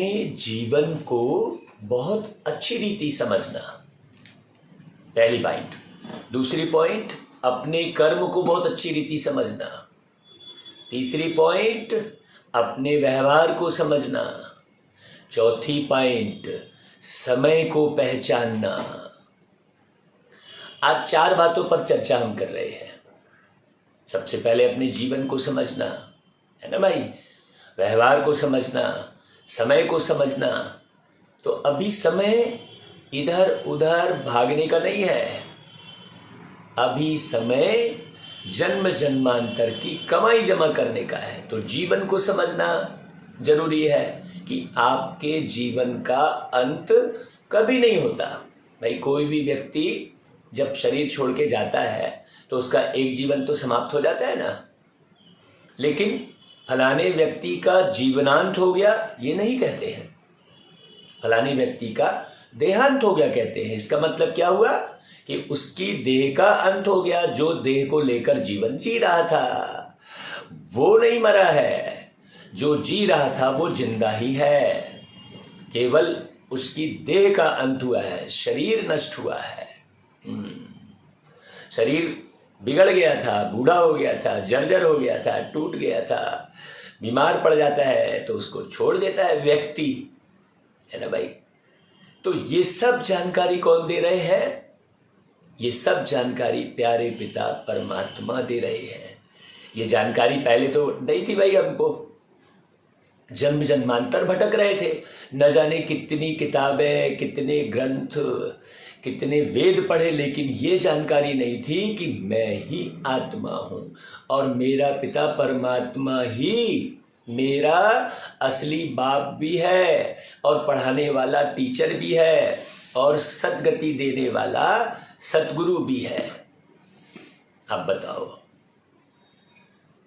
अपने जीवन को बहुत अच्छी रीति समझना, पहली पॉइंट। दूसरी पॉइंट, अपने कर्म को बहुत अच्छी रीति समझना। तीसरी पॉइंट, अपने व्यवहार को समझना। चौथी पॉइंट, समय को पहचानना। आज 4 बातों पर चर्चा हम कर रहे हैं। सबसे पहले अपने जीवन को समझना, है ना भाई, व्यवहार को समझना, समय को समझना। तो अभी समय इधर उधर भागने का नहीं है, अभी समय जन्म जन्मांतर की कमाई जमा करने का है। तो जीवन को समझना जरूरी है कि आपके जीवन का अंत कभी नहीं होता। भाई कोई भी व्यक्ति जब शरीर छोड़ के जाता है तो उसका एक जीवन तो समाप्त हो जाता है ना, लेकिन फलाने व्यक्ति का जीवनांत हो गया ये नहीं कहते हैं, फलाने व्यक्ति का देहांत हो गया कहते हैं। इसका मतलब क्या हुआ कि उसकी देह का अंत हो गया। जो देह को लेकर जीवन जी रहा था वो नहीं मरा है, जो जी रहा था वो जिंदा ही है, केवल उसकी देह का अंत हुआ है, शरीर नष्ट हुआ है। शरीर बिगड़ गया था, बूढ़ा हो गया था, जर्जर हो गया था, टूट गया था, बीमार पड़ जाता है तो उसको छोड़ देता है व्यक्ति, है ना भाई। तो ये सब जानकारी कौन दे रहे हैं? ये सब जानकारी प्यारे पिता परमात्मा दे रहे हैं। ये जानकारी पहले तो नहीं थी भाई, हमको जन्म जन्मांतर भटक रहे थे, न जाने कितनी किताबें, कितने ग्रंथ, कितने वेद पढ़े, लेकिन ये जानकारी नहीं थी कि मैं ही आत्मा हूँ और मेरा पिता परमात्मा ही मेरा असली बाप भी है और पढ़ाने वाला टीचर भी है और सद्गति देने वाला सतगुरु भी है। अब बताओ,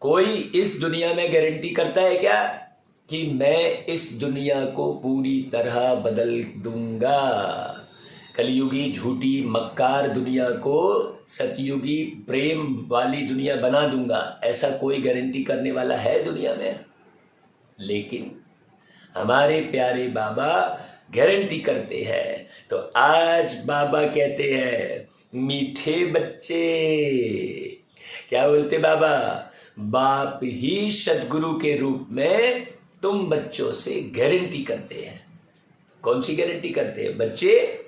कोई इस दुनिया में गारंटी करता है क्या कि मैं इस दुनिया को पूरी तरह बदल दूंगा, कलयुगी झूठी मक्कार दुनिया को सतयुगी प्रेम वाली दुनिया बना दूंगा? ऐसा कोई गारंटी करने वाला है दुनिया में? लेकिन हमारे प्यारे बाबा गारंटी करते हैं। तो आज बाबा कहते हैं, मीठे बच्चे, क्या बोलते बाबा? बाप ही सद्गुरु के रूप में तुम बच्चों से गारंटी करते हैं। कौन सी गारंटी करते हैं? बच्चे,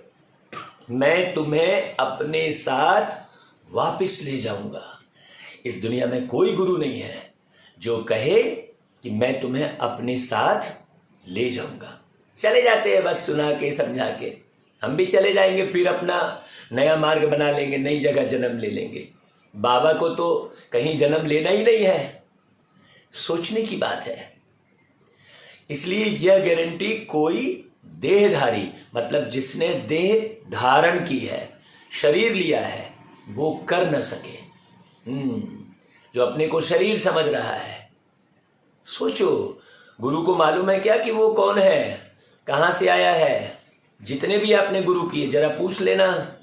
मैं तुम्हें अपने साथ वापस ले जाऊंगा। इस दुनिया में कोई गुरु नहीं है जो कहे कि मैं तुम्हें अपने साथ ले जाऊंगा। चले जाते हैं बस सुना के समझा के, हम भी चले जाएंगे, फिर अपना नया मार्ग बना लेंगे, नई जगह जन्म ले लेंगे। बाबा को तो कहीं जन्म लेना ही नहीं है, सोचने की बात है। इसलिए यह गारंटी कोई देहधारी, मतलब जिसने देह धारण की है, शरीर लिया है, वो कर न सके। जो अपने को शरीर समझ रहा है, सोचो, गुरु को मालूम है क्या कि वो कौन है, कहाँ से आया है? जितने भी आपने गुरु किए जरा पूछ लेना,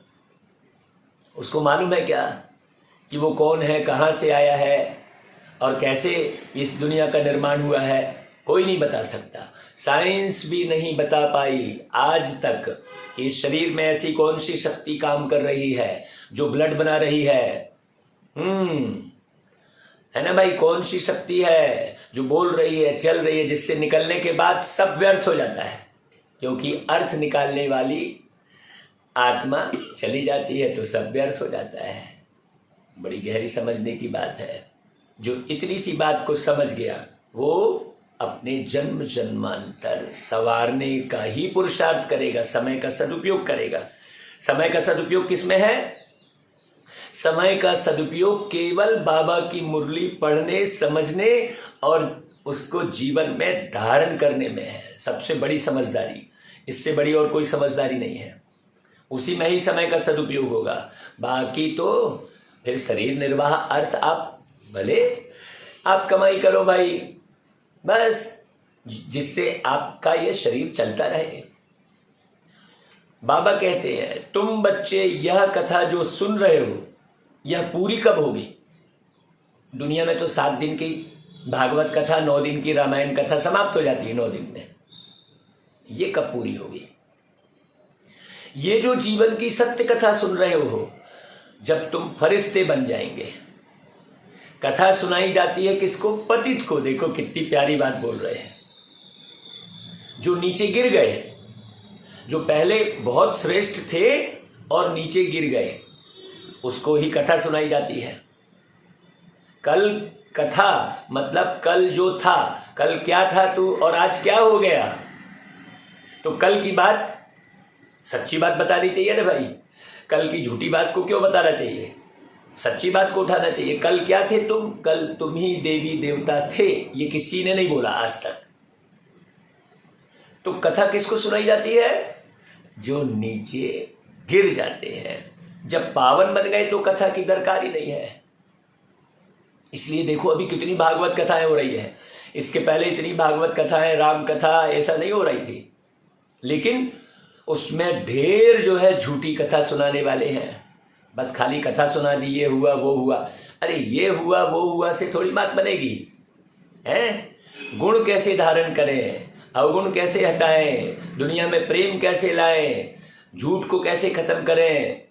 उसको मालूम है क्या कि वो कौन है, कहाँ से आया है और कैसे इस दुनिया का निर्माण हुआ है? कोई नहीं बता सकता। साइंस भी नहीं बता पाई आज तक इस शरीर में ऐसी कौन सी शक्ति काम कर रही है जो ब्लड बना रही है। है ना भाई, कौन सी शक्ति है जो बोल रही है, चल रही है, जिससे निकलने के बाद सब व्यर्थ हो जाता है, क्योंकि अर्थ निकालने वाली आत्मा चली जाती है तो सब व्यर्थ हो जाता है। बड़ी गहरी समझने की बात है। जो इतनी सी बात को समझ गया वो अपने जन्म जन्मांतर संवारने का ही पुरुषार्थ करेगा, समय का सदुपयोग करेगा। समय का सदुपयोग किसमें है? समय का सदुपयोग केवल बाबा की मुरली पढ़ने, समझने और उसको जीवन में धारण करने में है। सबसे बड़ी समझदारी, इससे बड़ी और कोई समझदारी नहीं है। उसी में ही समय का सदुपयोग होगा। बाकी तो फिर शरीर निर्वाह अर्थ आप भले आप कमाई करो भाई, बस जिससे आपका ये शरीर चलता रहे। बाबा कहते हैं, तुम बच्चे यह कथा जो सुन रहे हो यह पूरी कब होगी? दुनिया में तो 7 दिन की भागवत कथा, 9 दिन की रामायण कथा समाप्त हो जाती है 9 दिन में। ये कब पूरी होगी? ये जो जीवन की सत्य कथा सुन रहे हो, जब तुम फरिश्ते बन जाएंगे। कथा सुनाई जाती है किसको? पतित को। देखो कितनी प्यारी बात बोल रहे हैं। जो नीचे गिर गए, जो पहले बहुत श्रेष्ठ थे और नीचे गिर गए, उसको ही कथा सुनाई जाती है। कल कथा मतलब कल जो था, कल क्या था तू और आज क्या हो गया। तो कल की बात सच्ची बात बतानी चाहिए ना भाई। कल की झूठी बात को क्यों बताना चाहिए? सच्ची बात को उठाना चाहिए। कल क्या थे तुम? कल तुम ही देवी देवता थे। ये किसी ने नहीं बोला आज तक। तो कथा किसको सुनाई जाती है? जो नीचे गिर जाते हैं। जब पावन बन गए तो कथा की दरकार ही नहीं है। इसलिए देखो अभी कितनी भागवत कथाएं हो रही है। इसके पहले इतनी भागवत कथाएं, राम कथा ऐसा नहीं हो रही थी, लेकिन उसमें ढेर जो है झूठी कथा सुनाने वाले हैं। बस खाली कथा सुना दी, ये हुआ वो हुआ। अरे ये हुआ वो हुआ से थोड़ी बात बनेगी हैं। गुण कैसे धारण करें, अवगुण कैसे हटाएं, दुनिया में प्रेम कैसे लाएं, झूठ को कैसे खत्म करें,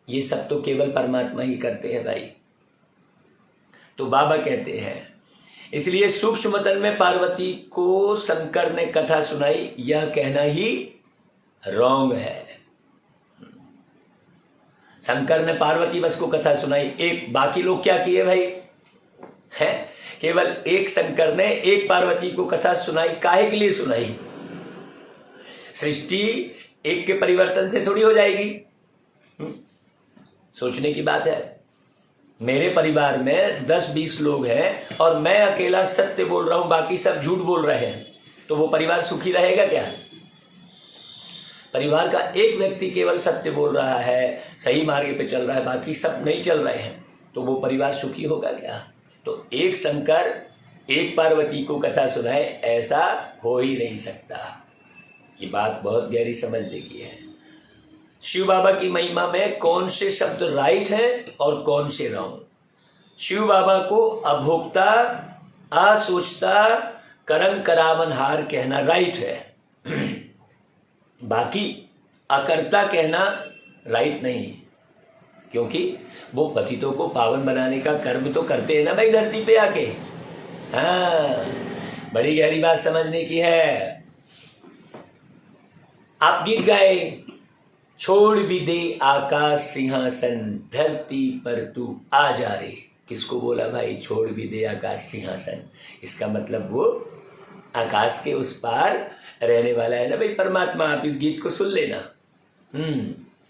ये सब तो केवल परमात्मा ही करते हैं भाई। तो बाबा कहते हैं, इसलिए सूक्ष्म तन में पार्वती को शंकर ने कथा सुनाई, यह कहना ही रॉन्ग है। शंकर ने पार्वती बस को कथा सुनाई, एक बाकी लोग क्या किए भाई? है केवल एक शंकर ने एक पार्वती को कथा सुनाई। काहे के लिए सुनाई? सृष्टि एक के परिवर्तन से थोड़ी हो जाएगी। सोचने की बात है। मेरे परिवार में 10-20 लोग हैं और मैं अकेला सत्य बोल रहा हूं, बाकी सब झूठ बोल रहे हैं, तो वो परिवार सुखी रहेगा क्या? परिवार का एक व्यक्ति केवल सत्य बोल रहा है, सही मार्ग पे चल रहा है, बाकी सब नहीं चल रहे हैं, तो वो परिवार सुखी होगा क्या? तो एक शंकर एक पार्वती को कथा सुनाए, ऐसा हो ही नहीं सकता। ये बात बहुत गहरी समझने की है। शिव बाबा की महिमा में कौन से शब्द राइट हैं और कौन से रॉन्ग? शिव बाबा को अभोक्ता, असोचता, करम करावनहार कहना राइट है। बाकी अकर्ता कहना राइट नहीं, क्योंकि वो पतितों को पावन बनाने का कर्म तो करते हैं ना भाई धरती पे आके। हाँ, बड़ी गहरी बात समझने की है। आप गीत गाए, छोड़ भी दे आकाश सिंहासन, धरती पर तू आ जा रे। किसको बोला भाई? छोड़ भी दे आकाश सिंहासन। इसका मतलब वो आकाश के उस पार रहने वाला है ना भाई परमात्मा। आप इस गीत को सुन लेना।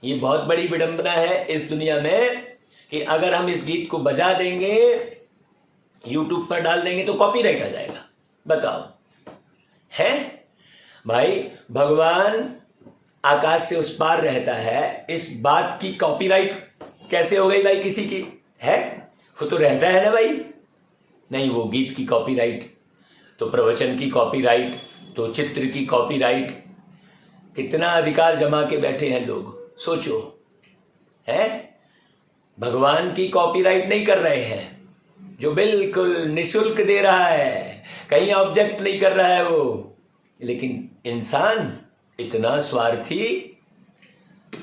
ये बहुत बड़ी विडंबना है इस दुनिया में कि अगर हम इस गीत को बजा देंगे, यूट्यूब पर डाल देंगे तो कॉपीराइट आ जाएगा। बताओ है भाई, भगवान आकाश से उस पार रहता है, इस बात की कॉपीराइट कैसे हो गई भाई किसी की? है वो तो रहता है ना भाई। नहीं, वो गीत की कॉपीराइट, तो प्रवचन की कॉपीराइट, तो चित्र की कॉपीराइट, कितना अधिकार जमा के बैठे हैं लोग। सोचो है, भगवान की कॉपीराइट नहीं कर रहे हैं, जो बिल्कुल निशुल्क दे रहा है, कहीं ऑब्जेक्ट नहीं कर रहा है वो। लेकिन इंसान इतना स्वार्थी,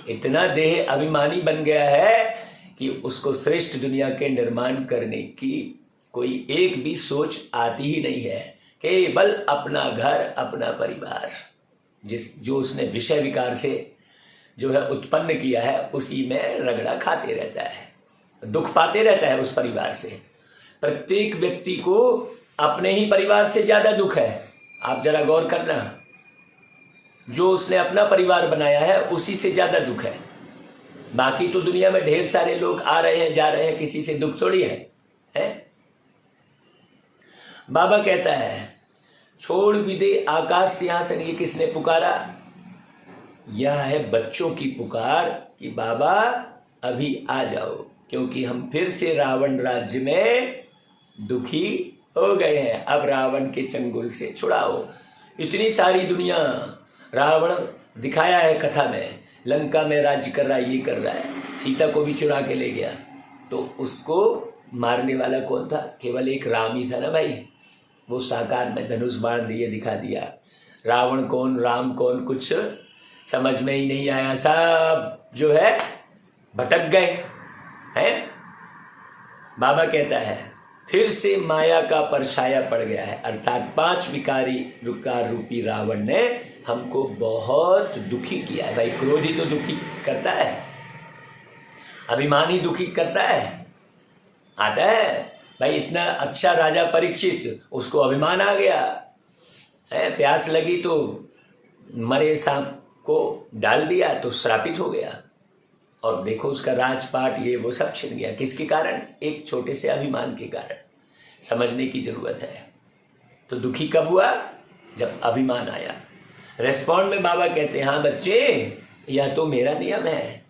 इतना देह अभिमानी बन गया है कि उसको श्रेष्ठ दुनिया के निर्माण करने की कोई एक भी सोच आती ही नहीं है। केवल अपना घर, अपना परिवार, जो उसने विषय विकार से जो है उत्पन्न किया है, उसी में रगड़ा खाते रहता है, दुख पाते रहता है उस परिवार से। प्रत्येक व्यक्ति को अपने ही परिवार से ज्यादा दुख है। आप जरा गौर करना, जो उसने अपना परिवार बनाया है उसी से ज्यादा दुख है। बाकी तो दुनिया में ढेर सारे लोग आ रहे हैं जा रहे हैं, किसी से दुख थोड़ी है? बाबा कहता है, छोड़ भी दे आकाश सिंहासन। ये किसने पुकारा? यह है बच्चों की पुकार कि बाबा अभी आ जाओ, क्योंकि हम फिर से रावण राज्य में दुखी हो गए हैं। अब रावण के चंगुल से छुड़ाओ। इतनी सारी दुनिया, रावण दिखाया है कथा में, लंका में राज्य कर रहा है, ये कर रहा है, सीता को भी चुरा के ले गया। तो उसको मारने वाला कौन था? केवल एक राम ही था ना भाई। वो साकार में धनुष बाण दिए दिखा दिया। रावण कौन, राम कौन, कुछ समझ में ही नहीं आया। सब जो है भटक गए हैं। बाबा कहता है फिर से माया का परछाया पड़ गया है, अर्थात 5 विकार रूपी रावण ने हमको बहुत दुखी किया है। भाई क्रोधी तो दुखी करता है, अभिमानी दुखी करता है, आता है। भाई इतना अच्छा राजा परीक्षित, उसको अभिमान आ गया है, प्यास लगी तो मरे सांप को डाल दिया तो श्रापित हो गया, और देखो उसका राजपाट ये वो सब छिन गया। किसके कारण? एक छोटे से अभिमान के कारण। समझने की जरूरत है। तो दुखी कब हुआ? जब अभिमान आया। रेस्पॉन्ड में बाबा कहते हैं हाँ बच्चे, यह तो मेरा नियम है,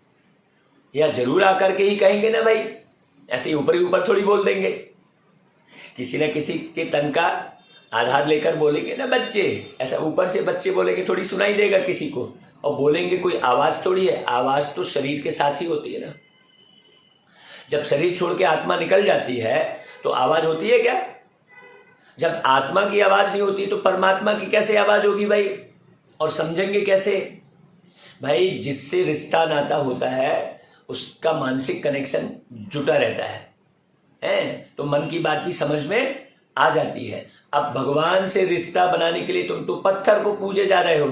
यह जरूर आकर के ही कहेंगे ना भाई, ऐसे ही ऊपर ही ऊपर थोड़ी बोल देंगे। किसी न किसी के तन का आधार लेकर बोलेंगे ना बच्चे, ऐसा ऊपर से बच्चे बोलेंगे थोड़ी सुनाई देगा किसी को, और बोलेंगे कोई आवाज थोड़ी है। आवाज तो शरीर के साथ ही होती है ना। जब शरीर छोड़ के आत्मा निकल जाती है तो आवाज होती है क्या? जब आत्मा की आवाज नहीं होती तो परमात्मा की कैसे आवाज होगी भाई? और समझेंगे कैसे भाई? जिससे रिश्ता नाता होता है उसका मानसिक कनेक्शन जुटा रहता है तो मन की बात भी समझ में आ जाती है। अब भगवान से रिश्ता बनाने के लिए तुम तो पत्थर को पूजे जा रहे हो।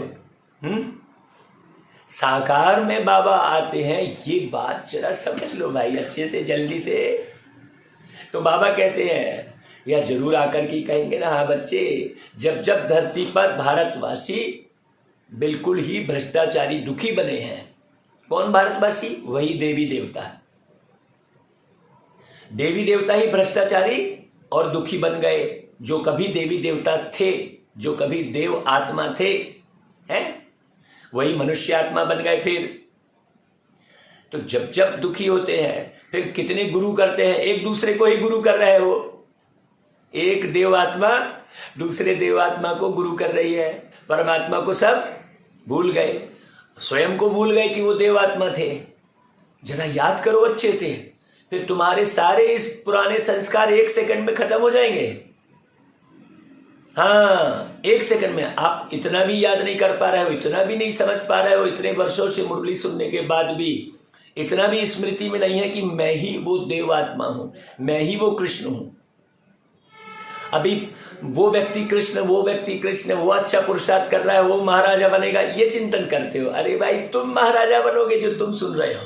साकार में बाबा आते हैं, ये बात जरा समझ लो भाई अच्छे से, जल्दी से। तो बाबा कहते हैं या जरूर आकर के कहेंगे ना हाँ बच्चे, जब जब धरती पर भारतवासी बिल्कुल ही भ्रष्टाचारी दुखी बने हैं। कौन भारतवासी? वही देवी देवता। देवी देवता ही भ्रष्टाचारी और दुखी बन गए। जो कभी देवी देवता थे, जो कभी देव आत्मा थे, हैं, वही मनुष्य आत्मा बन गए फिर। तो जब जब दुखी होते हैं फिर कितने गुरु करते हैं? एक दूसरे को ही गुरु कर रहे हो। एक देवात्मा दूसरे देवात्मा को गुरु कर रही है। परमात्मा को सब भूल गए, स्वयं को भूल गए कि वो देवात्मा थे। जरा याद करो अच्छे से, फिर तुम्हारे सारे इस पुराने संस्कार 1 सेकंड में खत्म हो जाएंगे। हाँ, 1 सेकंड में। आप इतना भी याद नहीं कर पा रहे हो, इतना भी नहीं समझ पा रहे हो, इतने वर्षों से मुरली सुनने के बाद भी इतना भी स्मृति में नहीं है कि मैं ही वो देवात्मा हूं, मैं ही वो कृष्ण हूं। अभी वो व्यक्ति कृष्ण, वो व्यक्ति कृष्ण, वो अच्छा पुरुषार्थ कर रहा है, वो महाराजा बनेगा, ये चिंतन करते हो। अरे भाई तुम महाराजा बनोगे जो तुम सुन रहे हो।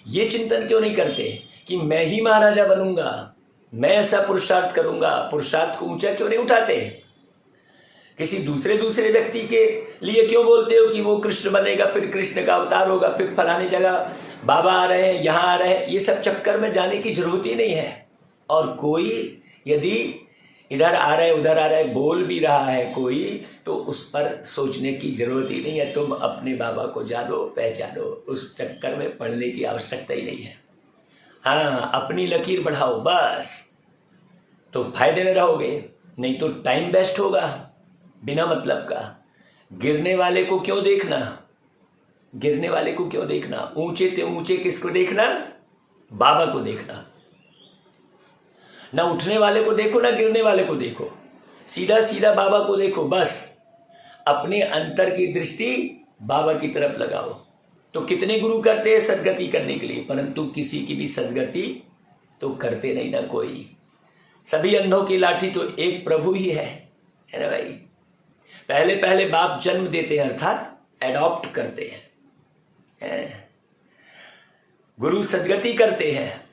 ये चिंतन क्यों नहीं करते कि मैं ही महाराजा बनूंगा, मैं ऐसा पुरुषार्थ करूंगा? पुरुषार्थ को ऊंचा क्यों नहीं उठाते? किसी दूसरे व्यक्ति के लिए क्यों बोलते हो कि वो कृष्ण बनेगा, फिर कृष्ण का अवतार होगा, फिर फलानी जगह बाबा आ रहे हैं, यहाँ आ रहे हैं? ये सब चक्कर में जाने की जरूरत ही नहीं है। और कोई यदि इधर आ रहा है उधर आ रहा है बोल भी रहा है कोई, तो उस पर सोचने की जरूरत ही नहीं है। तुम अपने बाबा को जानो, पहचानो, उस चक्कर में पढ़ने की आवश्यकता ही नहीं है। हाँ, अपनी लकीर बढ़ाओ बस, तो फायदे में रहोगे, नहीं तो टाइम वेस्ट होगा बिना मतलब का। गिरने वाले को क्यों देखना? गिरने वाले को क्यों देखना? ऊंचे ते ऊंचे किसको देखना? बाबा को देखना। ना उठने वाले को देखो, ना गिरने वाले को देखो, सीधा सीधा बाबा को देखो बस। अपने अंतर की दृष्टि बाबा की तरफ लगाओ। तो कितने गुरु करते हैं सदगति करने के लिए, परंतु किसी की भी सदगति तो करते नहीं ना कोई। सभी अंधों की लाठी तो एक प्रभु ही है ना भाई। पहले पहले बाप जन्म देते हैं, अर्थात एडॉप्ट करते हैं। गुरु सदगति करते हैं।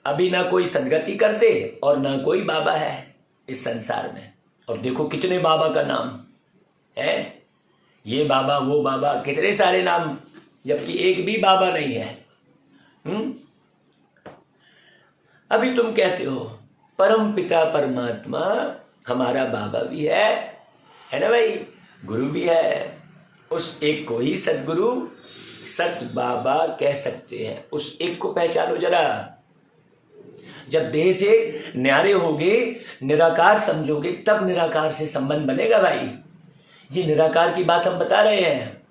अभी ना कोई सदगति करते और ना कोई बाबा है इस संसार में। और देखो कितने बाबा का नाम है, ये बाबा वो बाबा, कितने सारे नाम, जबकि एक भी बाबा नहीं है। अभी तुम कहते हो परम पिता परमात्मा हमारा बाबा भी है ना भाई, गुरु भी है। उस एक को ही सदगुरु सत बाबा कह सकते हैं। उस एक को पहचानो जरा। जब देह से न्यारे होगे, निराकार समझोगे, तब निराकार से संबंध बनेगा भाई। ये निराकार की बात हम बता रहे हैं।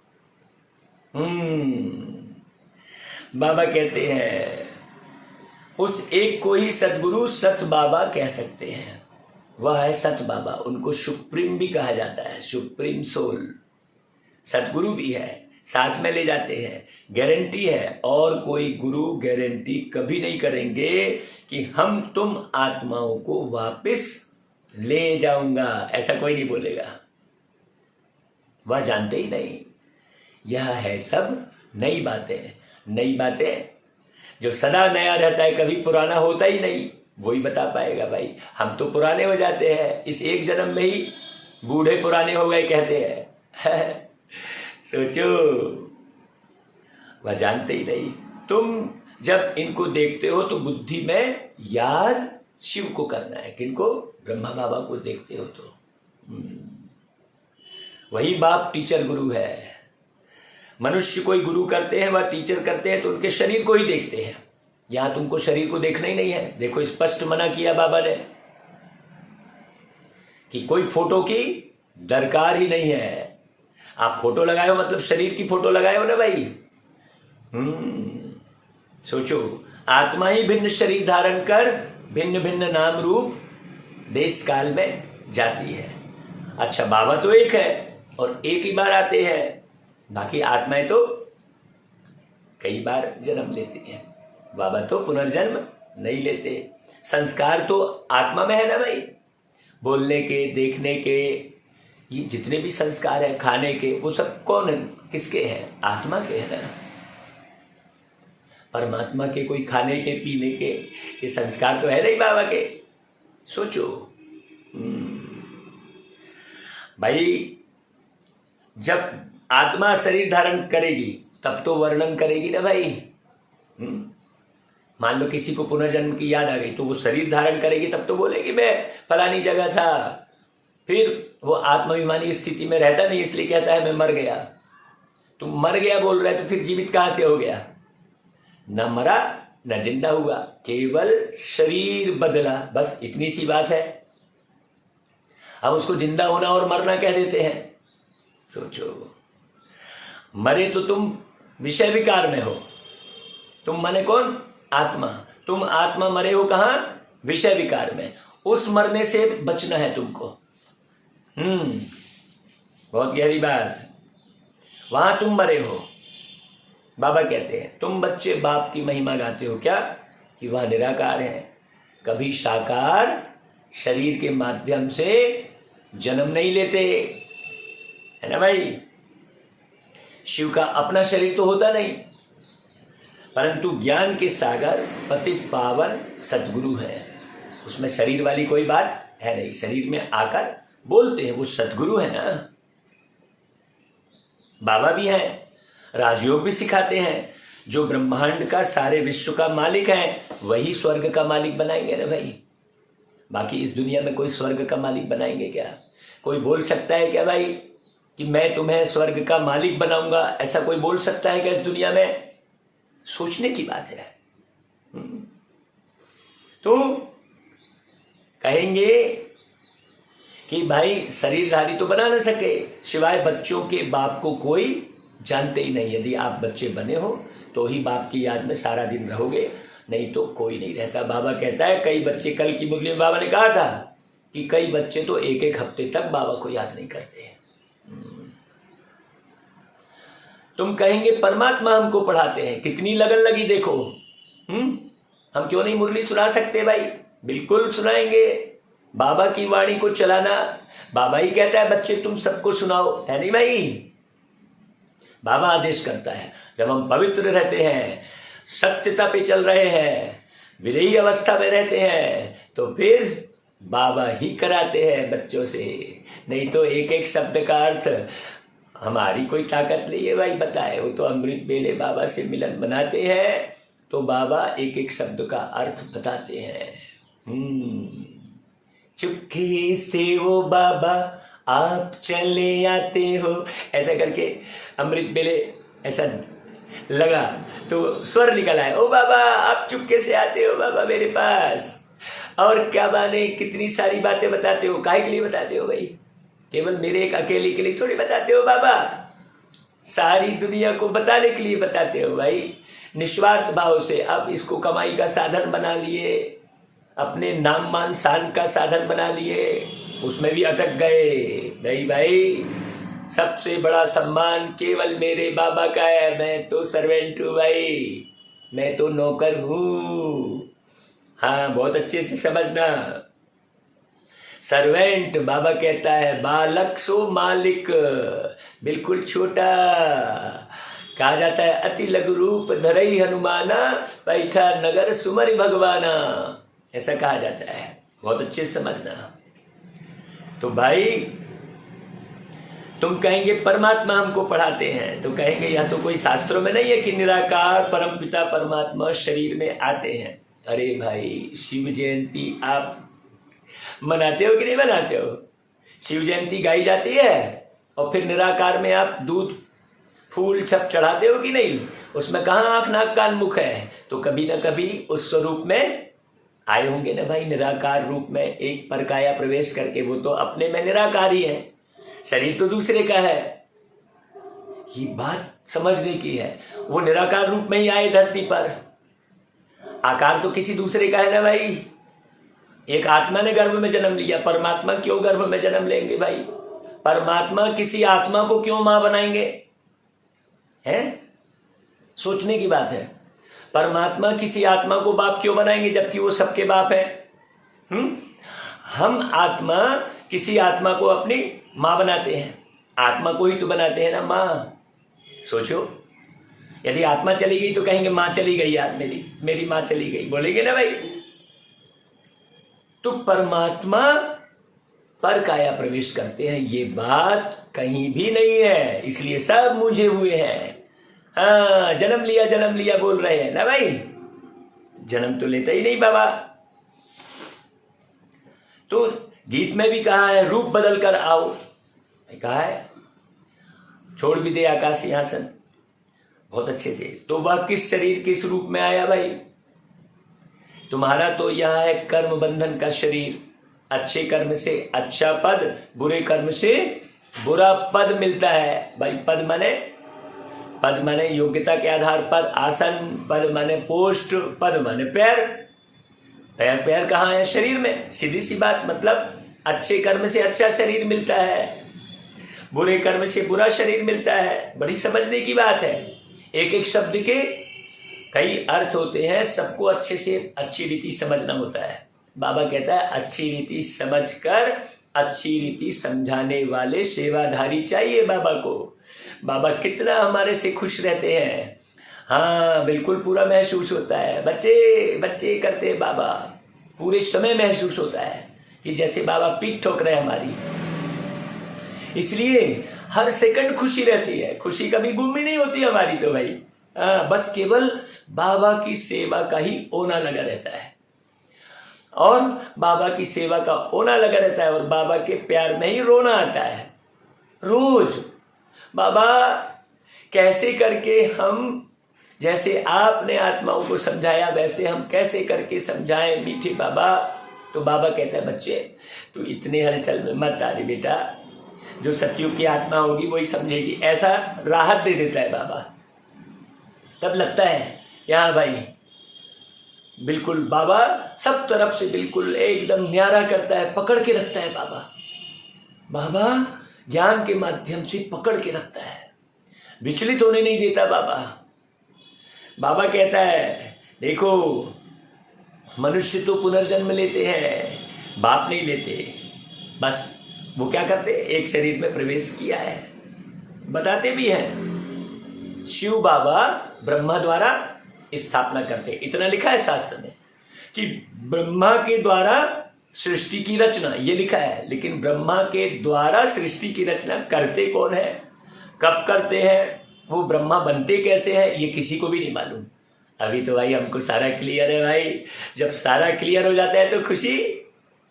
बाबा कहते हैं उस एक को ही सदगुरु सत बाबा कह सकते हैं। वह है सत बाबा। उनको सुप्रीम भी कहा जाता है, सुप्रीम सोल। सतगुरु भी है, साथ में ले जाते हैं। गारंटी है, और कोई गुरु गारंटी कभी नहीं करेंगे कि हम तुम आत्माओं को वापस ले जाऊंगा, ऐसा कोई नहीं बोलेगा। वह जानते ही नहीं। यह है सब नई बातें। नई बातें जो सदा नया रहता है, कभी पुराना होता ही नहीं, वही बता पाएगा भाई। हम तो पुराने हो जाते हैं, इस एक जन्म में ही बूढ़े पुराने हो गए कहते हैं। सोचो, वह जानते ही नहीं। तुम जब इनको देखते हो तो बुद्धि में याद शिव को करना है। किनको? ब्रह्मा बाबा को देखते हो तो वही बाप टीचर गुरु है। मनुष्य कोई गुरु करते हैं, वह टीचर करते हैं तो उनके शरीर को ही देखते हैं। यहां तुमको शरीर को देखना ही नहीं है। देखो, स्पष्ट मना किया बाबा ने कि कोई फोटो की दरकार ही नहीं है। आप फोटो लगाए हो मतलब शरीर की फोटो लगाए हो ना भाई। सोचो, आत्मा ही भिन्न शरीर धारण कर भिन्न भिन्न नाम रूप देश काल में जाती है। अच्छा, बाबा तो एक है और एक ही बार आते हैं, बाकी आत्माएं तो कई बार जन्म लेती हैं। बाबा तो पुनर्जन्म नहीं लेते। संस्कार तो आत्मा में है ना भाई। बोलने के, देखने के, ये जितने भी संस्कार हैं, खाने के, वो सब कौन है, किसके हैं? आत्मा के है ना। परमात्मा के कोई खाने के, पीने के ये संस्कार तो है नहीं बाबा के। सोचो भाई, जब आत्मा शरीर धारण करेगी तब तो वर्णन करेगी ना भाई। मान लो किसी को पुनर्जन्म की याद आ गई तो वो शरीर धारण करेगी, तब तो बोलेगी मैं फलानी जगह था। फिर वो आत्माभिमानी स्थिति में रहता नहीं, इसलिए कहता है मैं मर गया। तुम मर गया बोल रहे तो फिर जीवित कहां से हो गया? न मरा न जिंदा हुआ, केवल शरीर बदला, बस इतनी सी बात है। हम उसको जिंदा होना और मरना कह देते हैं। सोचो, मरे तो तुम विषय विकार में हो। तुम माने कौन? आत्मा। तुम आत्मा मरे हो कहां? विषय विकार में। उस मरने से बचना है तुमको। बहुत गहरी बात। वहां तुम मरे हो। बाबा कहते हैं तुम बच्चे बाप की महिमा गाते हो क्या? कि वह निराकार है, कभी साकार शरीर के माध्यम से जन्म नहीं लेते, है ना भाई। शिव का अपना शरीर तो होता नहीं, परंतु ज्ञान के सागर पतित पावन सतगुरु है। उसमें शरीर वाली कोई बात है नहीं। शरीर में आकर बोलते हैं, वो सतगुरु है ना। बाबा भी हैं, राजयोग भी सिखाते हैं। जो ब्रह्मांड का, सारे विश्व का मालिक है, वही स्वर्ग का मालिक बनाएंगे ना भाई। बाकी इस दुनिया में कोई स्वर्ग का मालिक बनाएंगे क्या? कोई बोल सकता है क्या भाई कि मैं तुम्हें स्वर्ग का मालिक बनाऊंगा? ऐसा कोई बोल सकता है क्या इस दुनिया में? सोचने की बात है। तो कहेंगे कि भाई शरीरधारी तो बना ना सके, सिवाय बच्चों के बाप को कोई जानते ही नहीं। यदि आप बच्चे बने हो तो ही बाप की याद में सारा दिन रहोगे, नहीं तो कोई नहीं रहता। बाबा कहता है कई बच्चे, कल की मुरली में बाबा ने कहा था कि कई बच्चे तो एक एक हफ्ते तक बाबा को याद नहीं करते। तुम कहेंगे परमात्मा हमको पढ़ाते हैं, कितनी लगन लगी देखो। हम क्यों नहीं मुरली सुना सकते भाई? बिल्कुल सुनाएंगे। बाबा की वाणी को चलाना, बाबा ही कहता है बच्चे तुम सबको सुनाओ, है नहीं भाई? बाबा आदेश करता है। जब हम पवित्र रहते हैं, सत्यता पे चल रहे हैं, विदेही अवस्था में रहते हैं, तो फिर बाबा ही कराते हैं बच्चों से। नहीं तो एक एक शब्द का अर्थ हमारी कोई ताकत नहीं है भाई बताए। वो तो अमृत बेले बाबा से मिलन बनाते हैं, तो बाबा एक एक शब्द का अर्थ बताते हैं। चुपके से वो बाबा आप चले आते हो, ऐसा करके अमृत बेले ऐसा लगा तो स्वर निकल आए, ओ बाबा आप चुपके से आते हो बाबा मेरे पास, और क्या माने कितनी सारी बातें बताते हो। काहे के लिए बताते हो भाई? केवल मेरे एक अकेले के लिए थोड़ी बताते हो बाबा, सारी दुनिया को बताने के लिए बताते हो भाई, निस्वार्थ भाव से। अब इसको कमाई का साधन बना लिए, अपने नाम मान शान का साधन बना लिए, उसमें भी अटक गए। नहीं भाई, सबसे बड़ा सम्मान केवल मेरे बाबा का है। मैं तो सर्वेंट हूँ भाई, मैं तो नौकर हूँ। हाँ, बहुत अच्छे से समझना। सर्वेंट, बाबा कहता है, बालक सो मालिक, बिल्कुल छोटा। कहा जाता है, अति लघु रूप धरई हनुमाना, बैठा नगर सुमरि भगवाना, ऐसा कहा जाता है। बहुत अच्छे से समझना। तो भाई तुम कहेंगे परमात्मा हमको पढ़ाते हैं, तो कहेंगे यह तो कोई शास्त्रों में नहीं है कि निराकार परमपिता परमात्मा शरीर में आते हैं। अरे भाई, शिव जयंती आप मनाते हो कि नहीं मनाते हो? शिव जयंती गाई जाती है और फिर निराकार में आप दूध फूल सब चढ़ाते हो कि नहीं? उसमें कहाँ आंख नाक कान मुख है? तो कभी ना कभी उस स्वरूप में आए होंगे ना भाई, निराकार रूप में एक परकाया प्रवेश करके। वो तो अपने में निराकार ही है, शरीर तो दूसरे का है। ये बात समझने की है। वो निराकार रूप में ही आए धरती पर, आकार तो किसी दूसरे का है ना भाई। एक आत्मा ने गर्भ में जन्म लिया, परमात्मा क्यों गर्भ में जन्म लेंगे भाई? परमात्मा किसी आत्मा को क्यों मां बनाएंगे? हैं? सोचने की बात है। परमात्मा किसी आत्मा को बाप क्यों बनाएंगे जबकि वो सबके बाप है? हम आत्मा किसी आत्मा को अपनी मां बनाते हैं, आत्मा को ही तो बनाते हैं ना मां। सोचो, यदि आत्मा चली गई तो कहेंगे मां चली गई यार, मेरी मां चली गई, बोलेंगे ना भाई। तो परमात्मा पर काया प्रवेश करते हैं, ये बात कहीं भी नहीं है, इसलिए सब मुझे हुए हैं। हाँ, जन्म लिया बोल रहे हैं ना भाई, जन्म तो लेता ही नहीं बाबा। तो गीत में भी कहा है, रूप बदल कर आओ, कहा है, छोड़ भी दे आकाश सिंहासन। बहुत अच्छे से। तो वह किस शरीर किस रूप में आया भाई? तुम्हारा तो यह है कर्म बंधन का शरीर। अच्छे कर्म से अच्छा पद, बुरे कर्म से बुरा पद मिलता है भाई। पद माने योग्यता के आधार पर आसन, पद माने पोस्ट, पद माने पैर। पैर कहाँ है? शरीर में। सीधी सी बात, मतलब अच्छे कर्म से अच्छा शरीर मिलता है, बुरे कर्म से बुरा शरीर मिलता है। बड़ी समझने की बात है। एक एक शब्द के कई अर्थ होते हैं, सबको अच्छे से अच्छी रीति समझना होता है। बाबा कहता है, अच्छी रीति समझकर अच्छी रीति समझाने वाले सेवाधारी चाहिए बाबा को। बाबा कितना हमारे से खुश रहते हैं। हाँ, बिल्कुल पूरा महसूस होता है। बच्चे बच्चे करते हैं बाबा, पूरे समय महसूस होता है कि जैसे बाबा पीठ ठोक रहे हमारी। इसलिए हर सेकंड खुशी रहती है, खुशी कभी गुम ही नहीं होती हमारी तो भाई। बस केवल बाबा की सेवा का ही ओना लगा रहता है, और बाबा की सेवा का ओना लगा रहता है, और बाबा के प्यार में ही रोना आता है रोज। बाबा कैसे करके हम, जैसे आपने आत्माओं को समझाया वैसे हम कैसे करके समझाएं मीठे बाबा। तो बाबा कहता है, बच्चे तू इतने हलचल में मत आ रे बेटा, जो सतयुग की आत्मा होगी वही समझेगी। ऐसा राहत दे देता है बाबा। तब लगता है यहाँ भाई बिल्कुल बाबा सब तरफ से बिल्कुल एकदम न्यारा करता है, पकड़ के रखता है बाबा ज्ञान के माध्यम से पकड़ के रखता है, विचलित होने नहीं देता बाबा कहता है, देखो मनुष्य तो पुनर्जन्म लेते हैं, बाप नहीं लेते। बस वो क्या करते, एक शरीर में प्रवेश किया है। बताते भी हैं, शिव बाबा ब्रह्मा द्वारा स्थापना करते। इतना लिखा है शास्त्र में कि ब्रह्मा के द्वारा सृष्टि की रचना, ये लिखा है। लेकिन ब्रह्मा के द्वारा सृष्टि की रचना करते कौन है, कब करते हैं, वो ब्रह्मा बनते कैसे हैं, ये किसी को भी नहीं मालूम। अभी तो भाई हमको सारा क्लियर है भाई। जब सारा क्लियर हो जाता है तो खुशी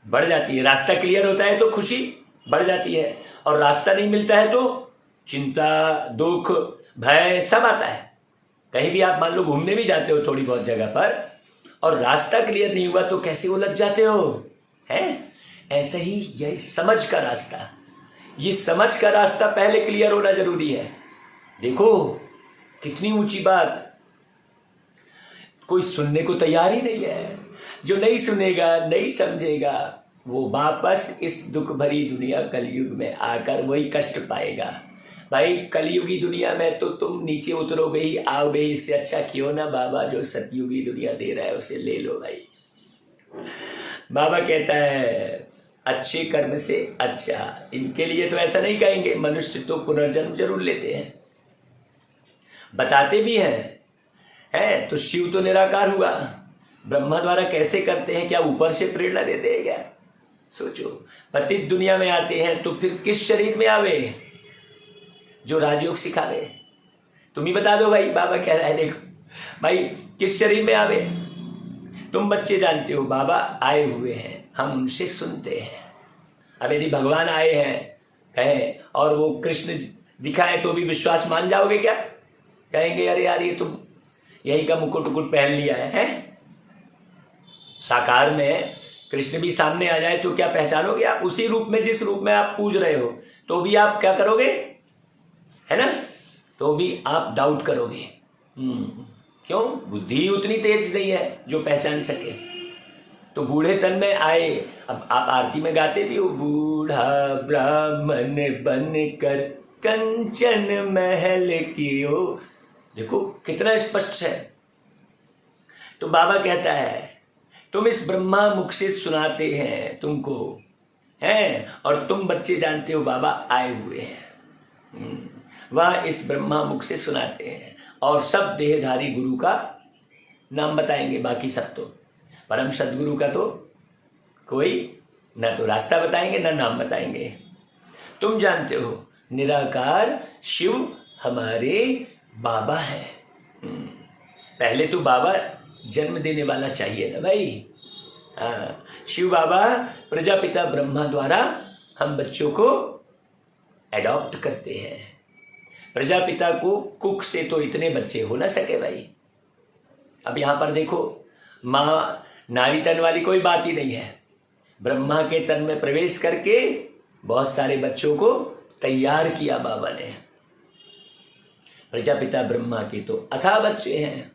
बढ़ जाती है। रास्ता क्लियर होता है तो खुशी बढ़ जाती है, और रास्ता नहीं मिलता है तो चिंता, दुख, भय सब आता है। कहीं भी आप मान लो घूमने भी जाते हो थोड़ी बहुत जगह पर, और रास्ता क्लियर नहीं हुआ तो कैसे उलझ जाते हो, हैं? ऐसे ही ये समझ का रास्ता, ये समझ का रास्ता पहले क्लियर होना जरूरी है। देखो कितनी ऊंची बात, कोई सुनने को तैयार ही नहीं है। जो नहीं सुनेगा, नहीं समझेगा, वो वापस इस दुख भरी दुनिया कलयुग में आकर वही कष्ट पाएगा। भाई कलयुगी दुनिया में तो तुम नीचे उतरोगे ही, आओगे, इससे अच्छा क्यों ना बाबा जो सतयुगी दुनिया दे रहा है उसे ले लो भाई। बाबा कहता है अच्छे कर्म से अच्छा, इनके लिए तो ऐसा नहीं कहेंगे, मनुष्य तो पुनर्जन्म जरूर लेते हैं, बताते भी हैं। तो शिव तो निराकार हुआ, ब्रह्मा द्वारा कैसे करते हैं, क्या ऊपर से प्रेरणा देते हैं क्या? सोचो, पतित दुनिया में आते हैं तो फिर किस शरीर में आवे जो राजयोग सिखावे? तुम ही बता दो भाई। बाबा कह रहा है देखो भाई, किस शरीर में आवे? तुम बच्चे जानते हो बाबा आए हुए हैं, हम उनसे सुनते हैं। अब यदि भगवान आए हैं और वो कृष्ण दिखाए तो भी विश्वास मान जाओगे क्या? कहेंगे अरे यार ये तुम यही का मुकुट उकुट पहन लिया है? साकार में कृष्ण भी सामने आ जाए तो क्या पहचानोगे आप? उसी रूप में, जिस रूप में आप पूज रहे हो, तो भी आप क्या करोगे, है ना? तो भी आप डाउट करोगे। क्यों? बुद्धि उतनी तेज नहीं है जो पहचान सके। तो बूढ़े तन में आए। अब आप आरती में गाते भी हो, बूढ़ा ब्राह्मण बन कर कंचन महल कियो। देखो कितना स्पष्ट है। तो बाबा कहता है तुम इस ब्रह्मा मुख से सुनाते हैं तुमको, हैं, और तुम बच्चे जानते हो बाबा आए हुए हैं। वह इस ब्रह्मा मुख से सुनाते हैं और सब देहधारी गुरु का नाम बताएंगे। बाकी सब तो परम सदगुरु का तो कोई ना तो रास्ता बताएंगे ना नाम बताएंगे। तुम जानते हो निराकार शिव हमारे बाबा है। पहले तो बाबा जन्म देने वाला चाहिए ना भाई। हाँ, शिव बाबा प्रजापिता ब्रह्मा द्वारा हम बच्चों को एडॉप्ट करते हैं। प्रजापिता को कुक से तो इतने बच्चे हो ना सके भाई। अब यहाँ पर देखो, माँ नारी तन वाली कोई बात ही नहीं है। ब्रह्मा के तन में प्रवेश करके बहुत सारे बच्चों को तैयार किया बाबा ने। प्रजापिता ब्रह्मा के तो अथाह बच्चे हैं।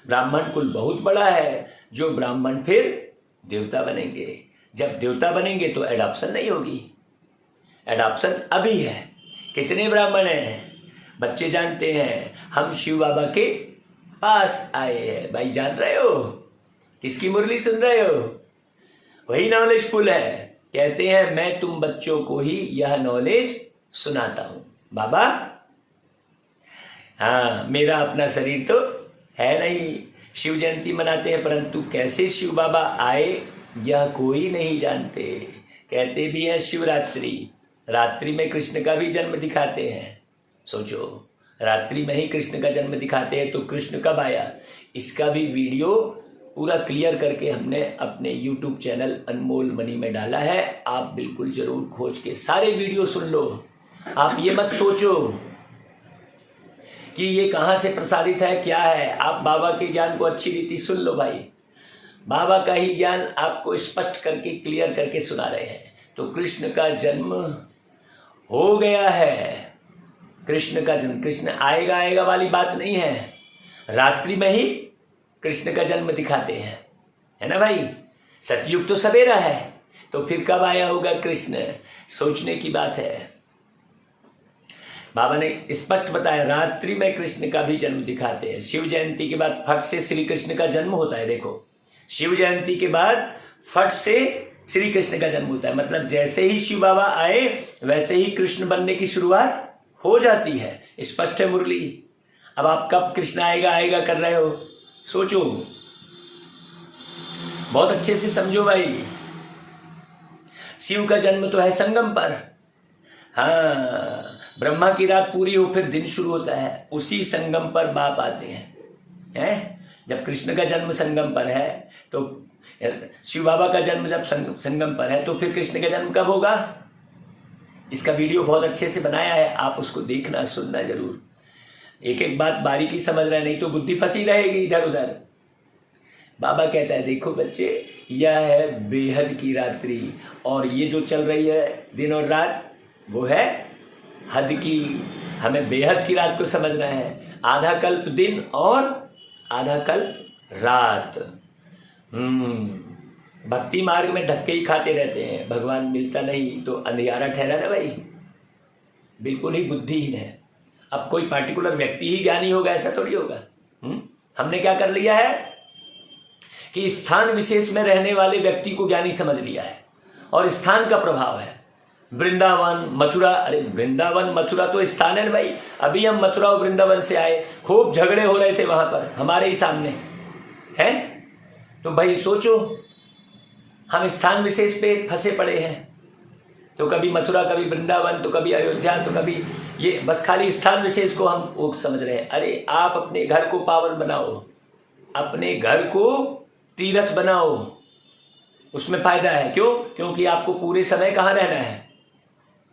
ब्राह्मण कुल बहुत बड़ा है, जो ब्राह्मण फिर देवता बनेंगे। जब देवता बनेंगे तो एडॉप्शन नहीं होगी। एडॉप्शन अभी है। कितने ब्राह्मण हैं? बच्चे जानते हैं हम शिव बाबा के पास आए हैं। भाई जान रहे हो किसकी मुरली सुन रहे हो? वही नॉलेजफुल है। कहते हैं मैं तुम बच्चों को ही यह नॉलेज सुनाता हूं बाबा। हाँ, मेरा अपना शरीर तो है नहीं। शिव जयंती मनाते हैं, परंतु कैसे शिव बाबा आए यह कोई नहीं जानते। कहते भी हैं शिवरात्रि, रात्रि में कृष्ण का भी जन्म दिखाते हैं। सोचो, रात्रि में ही कृष्ण का जन्म दिखाते हैं, तो कृष्ण कब आया इसका भी वीडियो पूरा क्लियर करके हमने अपने YouTube चैनल अनमोल मनी में डाला है। आप बिल्कुल जरूर खोज के सारे वीडियो सुन लो। आप ये मत सोचो कि ये कहाँ से प्रसारित है, क्या है। आप बाबा के ज्ञान को अच्छी रीति सुन लो भाई। बाबा का ही ज्ञान आपको स्पष्ट करके क्लियर करके सुना रहे हैं। तो कृष्ण का जन्म हो गया है। कृष्ण का जन्म, कृष्ण आएगा वाली बात नहीं है। रात्रि में ही कृष्ण का जन्म दिखाते हैं, है ना भाई। सतयुग तो सवेरा है, तो फिर कब आया होगा कृष्ण? सोचने की बात है। बाबा ने स्पष्ट बताया रात्रि में कृष्ण का भी जन्म दिखाते हैं। शिव जयंती के बाद फट से श्री कृष्ण का जन्म होता है। देखो, शिव जयंती के बाद फट से श्री कृष्ण का जन्म होता है। मतलब जैसे ही शिव बाबा आए वैसे ही कृष्ण बनने की शुरुआत हो जाती है। स्पष्ट है मुरली। अब आप कब कृष्ण आएगा कर रहे हो, सोचो, बहुत अच्छे से समझो भाई। शिव का जन्म तो है संगम पर। हाँ, ब्रह्मा की रात पूरी हो फिर दिन शुरू होता है। उसी संगम पर बाप आते हैं। जब कृष्ण का जन्म संगम पर है तो शिव बाबा का जन्म जब संगम पर है, तो फिर कृष्ण का जन्म कब होगा? इसका वीडियो बहुत अच्छे से बनाया है, आप उसको देखना सुनना जरूर। एक एक बात बारीकी समझ रहे, नहीं तो बुद्धि फंसी रहेगी इधर उधर। बाबा कहता है देखो बच्चे, यह है बेहद की रात्रि, और ये जो चल रही है दिन और रात वो है हद की। हमें बेहद की रात को समझना है। आधा कल्प दिन और आधा कल्प रात। भक्ति मार्ग में धक्के ही खाते रहते हैं, भगवान मिलता नहीं, तो अंधियारा ठहरा ना भाई, बिल्कुल ही बुद्धिहीन है। अब कोई पार्टिकुलर व्यक्ति ही ज्ञानी होगा ऐसा थोड़ी होगा। हमने क्या कर लिया है कि स्थान विशेष में रहने वाले व्यक्ति को ज्ञानी समझ लिया है, और स्थान का प्रभाव है। वृंदावन मथुरा, अरे वृंदावन मथुरा तो स्थान है ना भाई। अभी हम मथुरा और वृंदावन से आए, खूब झगड़े हो रहे थे वहां पर हमारे ही सामने हैं। तो भाई सोचो, हम स्थान विशेष पे फंसे पड़े हैं, तो कभी मथुरा, कभी वृंदावन, तो कभी अयोध्या, तो कभी ये, बस खाली स्थान विशेष को हम वो समझ रहे हैं। अरे आप अपने घर को पावन बनाओ, अपने घर को तीर्थ बनाओ, उसमें फायदा है। क्यों? क्योंकि आपको पूरे समय कहाँ रहना है?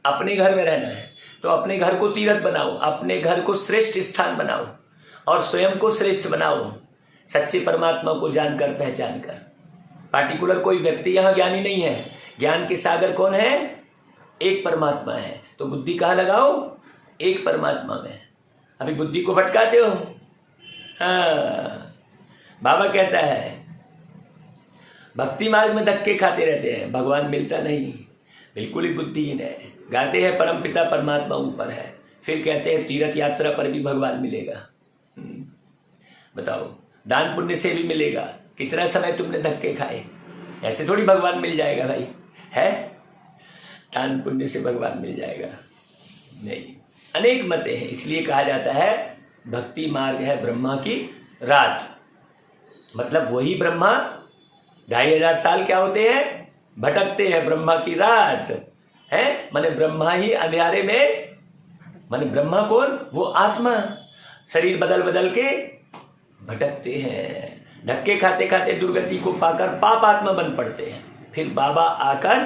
अपने घर में रहना है। तो अपने घर को तीर्थ बनाओ, अपने घर को श्रेष्ठ स्थान बनाओ, और स्वयं को श्रेष्ठ बनाओ, सच्चे परमात्मा को जानकर पहचान कर। पार्टिकुलर कोई व्यक्ति यहाँ ज्ञानी नहीं है। ज्ञान के सागर कौन है? एक परमात्मा है। तो बुद्धि कहाँ लगाओ? एक परमात्मा में। अभी बुद्धि को भटकाते हो। हाँ, बाबा कहता है भक्ति मार्ग में धक्के खाते रहते हैं, भगवान मिलता नहीं, बिल्कुल ही बुद्धिहीन है। गाते हैं परमपिता परमात्मा ऊपर है, फिर कहते हैं तीर्थ यात्रा पर भी भगवान मिलेगा। बताओ, दान पुण्य से भी मिलेगा। कितना समय तुमने धक्के खाए, ऐसे थोड़ी भगवान मिल जाएगा भाई, है? दान पुण्य से भगवान मिल जाएगा नहीं। अनेक मतें हैं, इसलिए कहा जाता है भक्ति मार्ग है ब्रह्मा की रात। मतलब वही ब्रह्मा 2500 साल क्या होते हैं? भटकते हैं ब्रह्मा की रात, है? माने ब्रह्मा ही अंधेरे में, माने ब्रह्मा कौन? वो आत्मा, शरीर बदल बदल के भटकते हैं, धक्के खाते खाते दुर्गति को पाकर पाप आत्मा बन पड़ते हैं। फिर बाबा आकर,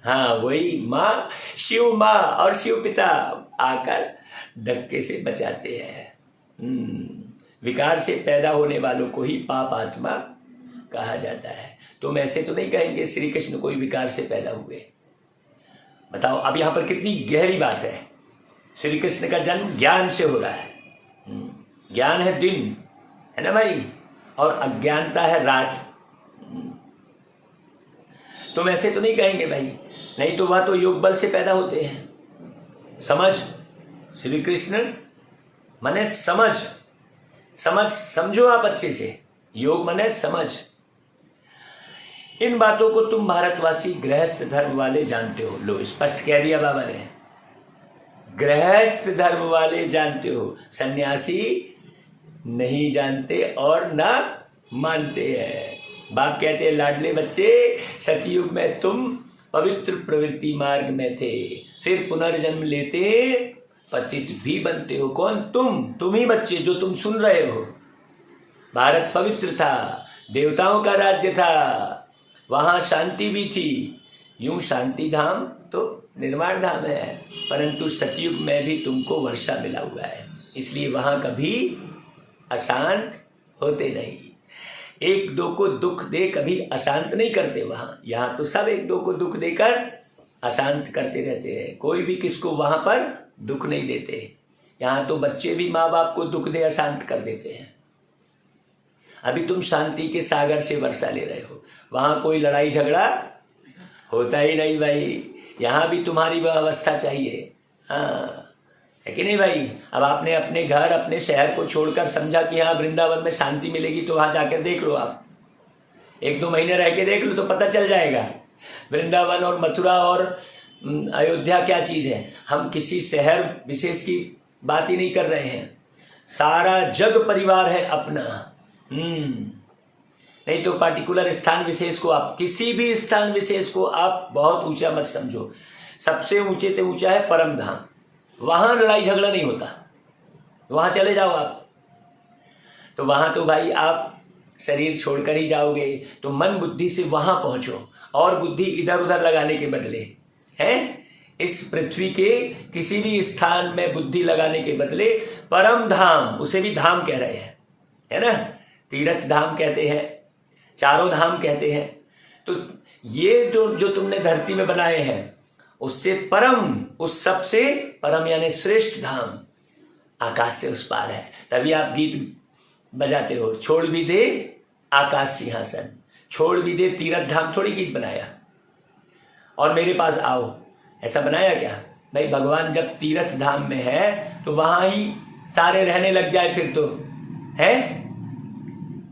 हाँ वही माँ, शिव माँ और शिव पिता आकर धक्के से बचाते हैं। विकार से पैदा होने वालों को ही पाप आत्मा कहा जाता है। तुम ऐसे तो नहीं कहेंगे श्री कृष्ण कोई विकार से पैदा हुए। बताओ, अब यहां पर कितनी गहरी बात है। श्री कृष्ण का जन्म ज्ञान से हो रहा है। ज्ञान है दिन, है ना भाई, और अज्ञानता है रात। तुम ऐसे तो नहीं कहेंगे भाई, नहीं तो वह तो योग बल से पैदा होते हैं। समझ, श्री कृष्ण माने समझ, समझो आप अच्छे से, योग माने समझ। इन बातों को तुम भारतवासी गृहस्थ धर्म वाले जानते हो। लो, स्पष्ट कह दिया बाबा ने, गृहस्थ धर्म वाले जानते हो, सन्यासी नहीं जानते और ना मानते हैं। बाप कहते हैं लाडले बच्चे, सतयुग में तुम पवित्र प्रवृत्ति मार्ग में थे, फिर पुनर्जन्म लेते पतित भी बनते हो। कौन? तुम ही बच्चे जो तुम सुन रहे हो। भारत पवित्र था, देवताओं का राज्य था, वहां शांति भी थी। यूं शांति धाम तो निर्वाण धाम है, परंतु सतयुग में भी तुमको वर्षा मिला हुआ है, इसलिए वहां कभी अशांत होते नहीं। एक दो को दुख दे कभी अशांत नहीं करते वहां। यहाँ तो सब एक दो को दुख देकर अशांत करते रहते हैं, कोई भी किसको वहां पर दुख नहीं देते। यहाँ तो बच्चे भी माँ बाप को दुख दे अशांत कर देते हैं। अभी तुम शांति के सागर से वर्षा ले रहे हो, वहां कोई लड़ाई झगड़ा होता ही नहीं भाई। यहाँ भी तुम्हारी वह अवस्था चाहिए, हाँ, है कि नहीं भाई? अब आपने अपने घर, अपने शहर को छोड़कर समझा कि हाँ वृंदावन में शांति मिलेगी, तो वहां जाकर देख लो। आप 1-2 महीने रह के देख लो तो पता चल जाएगा वृंदावन और मथुरा और अयोध्या क्या चीज है। हम किसी शहर विशेष की बात ही नहीं कर रहे हैं, सारा जग परिवार है अपना। नहीं तो पार्टिकुलर स्थान विशेष को, आप किसी भी स्थान विशेष को आप बहुत ऊंचा मत समझो। सबसे ऊंचे से ऊंचा है परम धाम, वहां लड़ाई झगड़ा नहीं होता, वहां चले जाओ आप। तो वहां तो भाई आप शरीर छोड़कर ही जाओगे, तो मन बुद्धि से वहां पहुंचो, और बुद्धि इधर उधर लगाने के बदले, है इस पृथ्वी के किसी भी स्थान में बुद्धि लगाने के बदले परम धाम, उसे भी धाम कह रहे हैं, है ना, तीर्थ धाम कहते हैं, चारों धाम कहते हैं। तो ये जो तुमने धरती में बनाए हैं, उससे परम, उस सबसे परम यानी श्रेष्ठ धाम आकाश से उस पार है। तभी आप गीत बजाते हो, छोड़ भी दे आकाश सिंहासन, छोड़ भी दे तीर्थ धाम, थोड़ी गीत बनाया और मेरे पास आओ, ऐसा बनाया क्या भाई? भगवान जब तीर्थ धाम में है तो वहां ही सारे रहने लग जाए फिर तो है,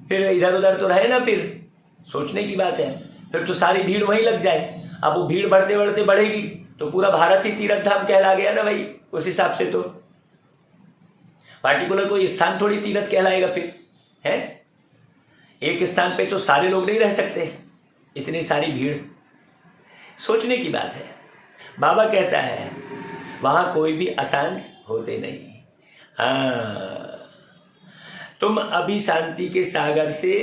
फिर इधर उधर तो रहे ना, फिर सोचने की बात है। फिर तो सारी भीड़ वहीं लग जाए। अब वो भीड़ बढ़ते बढ़ते बढ़ेगी तो पूरा भारत ही तीर्थ धाम कहला गया ना भाई। उस हिसाब से तो पार्टिकुलर कोई स्थान थोड़ी तीर्थ कहलाएगा फिर, है? एक स्थान पे तो सारे लोग नहीं रह सकते, इतनी सारी भीड़, सोचने की बात है। बाबा कहता है वहां कोई भी अशांत होते नहीं। हाँ, तुम अभी शांति के सागर से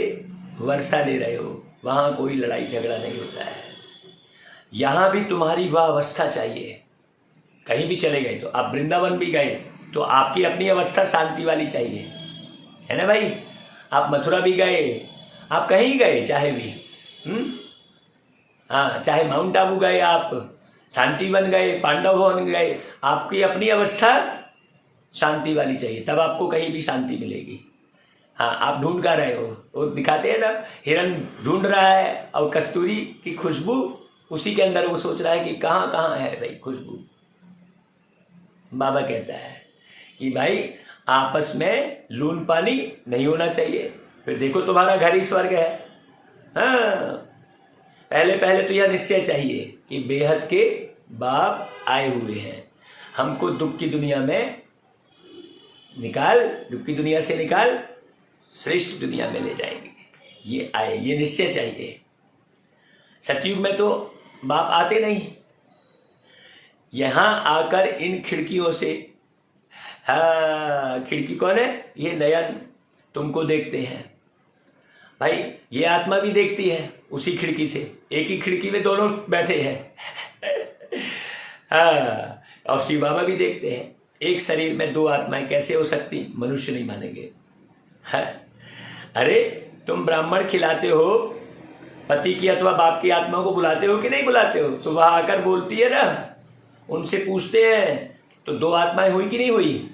वर्षा ले रहे हो, वहां कोई लड़ाई झगड़ा नहीं होता है। यहां भी तुम्हारी वह अवस्था चाहिए। कहीं भी चले गए तो आप वृंदावन भी गए तो आपकी अपनी अवस्था शांति वाली चाहिए, है ना भाई? आप मथुरा भी गए, आप कहीं गए चाहे भी, हाँ, चाहे माउंट आबू गए, आप शांतिवन गए, पांडव भवन गए, आपकी अपनी अवस्था शांति वाली चाहिए, तब आपको कहीं भी शांति मिलेगी। हाँ, आप ढूंढ कर रहे हो, वो दिखाते हैं ना, हिरन ढूंढ रहा है और कस्तूरी की खुशबू उसी के अंदर, वो सोच रहा है कि कहाँ कहाँ है भाई खुशबू। बाबा कहता है कि भाई आपस में लून पानी नहीं होना चाहिए, फिर देखो तुम्हारा घर ही स्वर्ग है। हाँ, पहले पहले तो यह निश्चय चाहिए कि बेहद के बाप आए हुए हैं, हमको दुख की दुनिया में निकाल, दुख की दुनिया से निकाल, श्रेष्ठ दुनिया में ले जाएंगे। ये आए, ये निश्चय चाहिए। सतयुग में तो बाप आते नहीं, यहां आकर इन खिड़कियों से, हाँ, खिड़की कौन है? ये नयन तुमको देखते हैं भाई, ये आत्मा भी देखती है उसी खिड़की से, एक ही खिड़की में दोनों बैठे हैं। हाँ, और शिव बाबा भी देखते हैं। एक शरीर में दो आत्माएं कैसे हो सकती? मनुष्य नहीं मानेंगे। है, अरे तुम ब्राह्मण खिलाते हो, पति की अथवा बाप की आत्मा को बुलाते हो कि नहीं बुलाते हो? तो वह आकर बोलती है ना, उनसे पूछते हैं तो दो आत्माएं हुई कि नहीं हुई?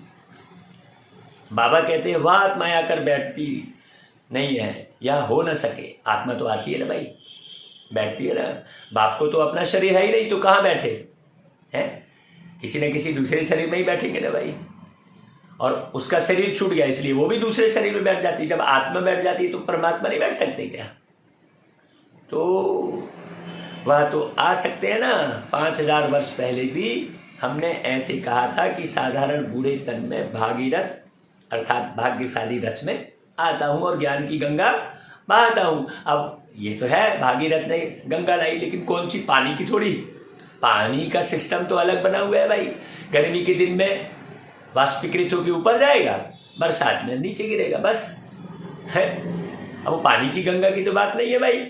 बाबा कहते हैं वह आत्माएं आकर बैठती नहीं है, यह हो न सके। आत्मा तो आती है ना भाई, बैठती है ना। बाप को तो अपना शरीर है ही नहीं, तो कहाँ बैठे हैं? किसी न किसी दूसरे शरीर में ही बैठेंगे ना भाई। और उसका शरीर छूट गया इसलिए वो भी दूसरे शरीर में बैठ जाती है। जब आत्मा बैठ जाती है तो परमात्मा नहीं बैठ सकते क्या? तो वह तो आ सकते हैं ना। 5000 वर्ष पहले भी हमने ऐसे कहा था कि साधारण बूढ़े तन में भागीरथ अर्थात भाग्यशाली रथ में आता हूँ और ज्ञान की गंगा बहाता हूँ। अब ये तो है भागीरथ ने गंगा लाई, लेकिन कौन सी? पानी की थोड़ी। पानी का सिस्टम तो अलग बना हुआ है भाई। गर्मी के दिन में वाष्पीकृत होकर ऊपर जाएगा, बरसात में नीचे गिरेगा, बस है। अब वो पानी की गंगा की तो बात नहीं है भाई।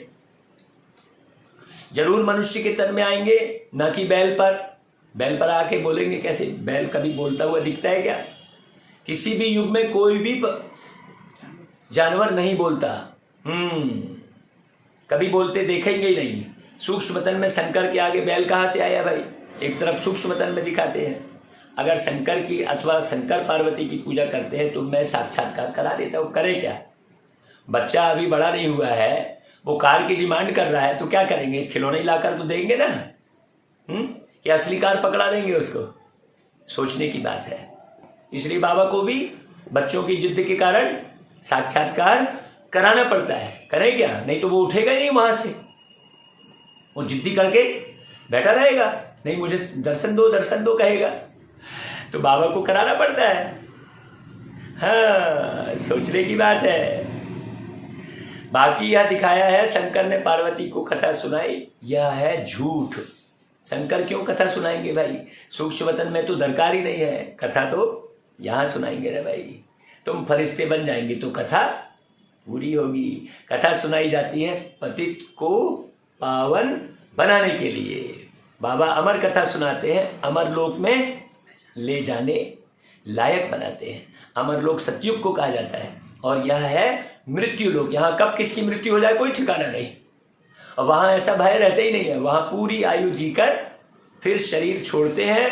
जरूर मनुष्य के तन में आएंगे, न कि बैल पर। बैल पर आके बोलेंगे कैसे? बैल कभी बोलता हुआ दिखता है क्या? किसी भी युग में कोई भी जानवर नहीं बोलता। कभी बोलते देखेंगे ही नहीं। सूक्ष्म तन में शंकर के आगे बैल कहाँ से आया भाई? एक तरफ सूक्ष्म तन में दिखाते हैं। अगर शंकर की अथवा शंकर पार्वती की पूजा करते हैं तो मैं साक्षात्कार करा देता हूँ। करे क्या? बच्चा अभी बड़ा नहीं हुआ है, वो कार की डिमांड कर रहा है, तो क्या करेंगे? खिलौने लाकर तो देंगे ना, कि असली कार पकड़ा देंगे उसको? सोचने की बात है। इसलिए बाबा को भी बच्चों की जिद के कारण साक्षात्कार कराना पड़ता है। करे क्या? नहीं तो वो उठेगा ही नहीं वहां से, वो जिद्दी करके बैठा रहेगा, नहीं मुझे दर्शन दो कहेगा, तो बाबा को कराना पड़ता है। हाँ, सोचने की बात है। बाकी यह दिखाया है शंकर ने पार्वती को कथा सुनाई, यह है झूठ। शंकर क्यों कथा सुनाएंगे भाई? सूक्ष्म वतन में तो दरकार ही नहीं है, कथा तो यहाँ सुनाएंगे ना भाई। तुम फरिश्ते बन जाएंगे तो कथा पूरी होगी। कथा सुनाई जाती है पतित को पावन बनाने के लिए। बाबा अमर कथा सुनाते हैं, अमर लोक में ले जाने लायक बनाते हैं। अमर लोक सतयुग को कहा जाता है, और यह है मृत्यु लोक। यहाँ कब किसकी मृत्यु हो जाए कोई ठिकाना नहीं, और वहाँ ऐसा भय रहता ही नहीं है। वहाँ पूरी आयु जीकर फिर शरीर छोड़ते हैं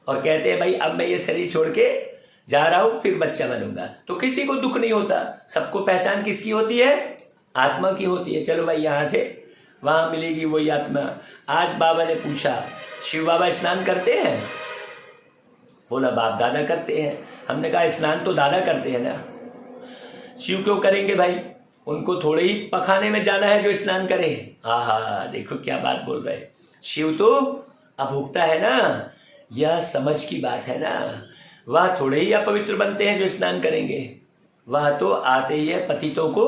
और कहते हैं भाई अब मैं ये शरीर छोड़ के जा रहा हूँ, फिर बच्चा बनूंगा। तो किसी को दुख नहीं होता। सबको पहचान किसकी होती है? आत्मा की होती है। चलो भाई यहाँ से वहाँ मिलेगी वही आत्मा। आज बाबा ने पूछा शिव बाबा स्नान करते हैं? बोला बाप दादा करते हैं। हमने कहा स्नान तो दादा करते हैं ना, शिव क्यों करेंगे भाई? उनको थोड़े ही पखाने में जाना है जो स्नान करे। आहा, देखो क्या बात बोल रहे। शिव तो अभोक्ता है ना, यह समझ की बात है ना। वह थोड़े ही अपवित्र बनते हैं जो स्नान करेंगे, वह तो आते ही है पतितों को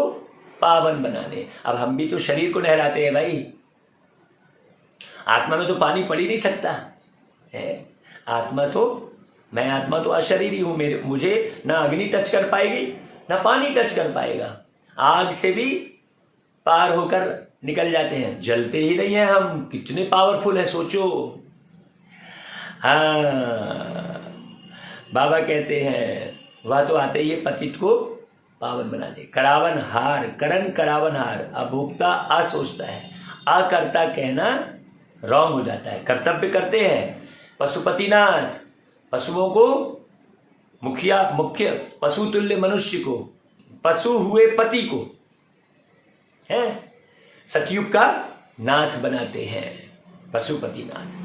पावन बनाने। अब हम भी तो शरीर को नहलाते हैं भाई, आत्मा में तो पानी पड़ ही नहीं सकता है। आत्मा तो, मैं आत्मा तो अशरीरी हूं, मुझे ना अग्नि टच कर पाएगी ना पानी टच कर पाएगा। आग से भी पार होकर निकल जाते हैं, जलते ही नहीं है हम। कितने पावरफुल है सोचो। हाँ, बाबा कहते हैं वह तो आते ही है पतित को पावन बना दे। करावन हार, करण करावन हार। अभोक्ता असोचता है, अकर्ता कहना रॉन्ग हो जाता है। कर्तव्य करते हैं। पशुपतिनाथ, पशुओं को मुख्य पशु तुल्य मनुष्य को, पशु हुए पति को है सतयुग का नाथ बनाते हैं। पशुपतिनाथ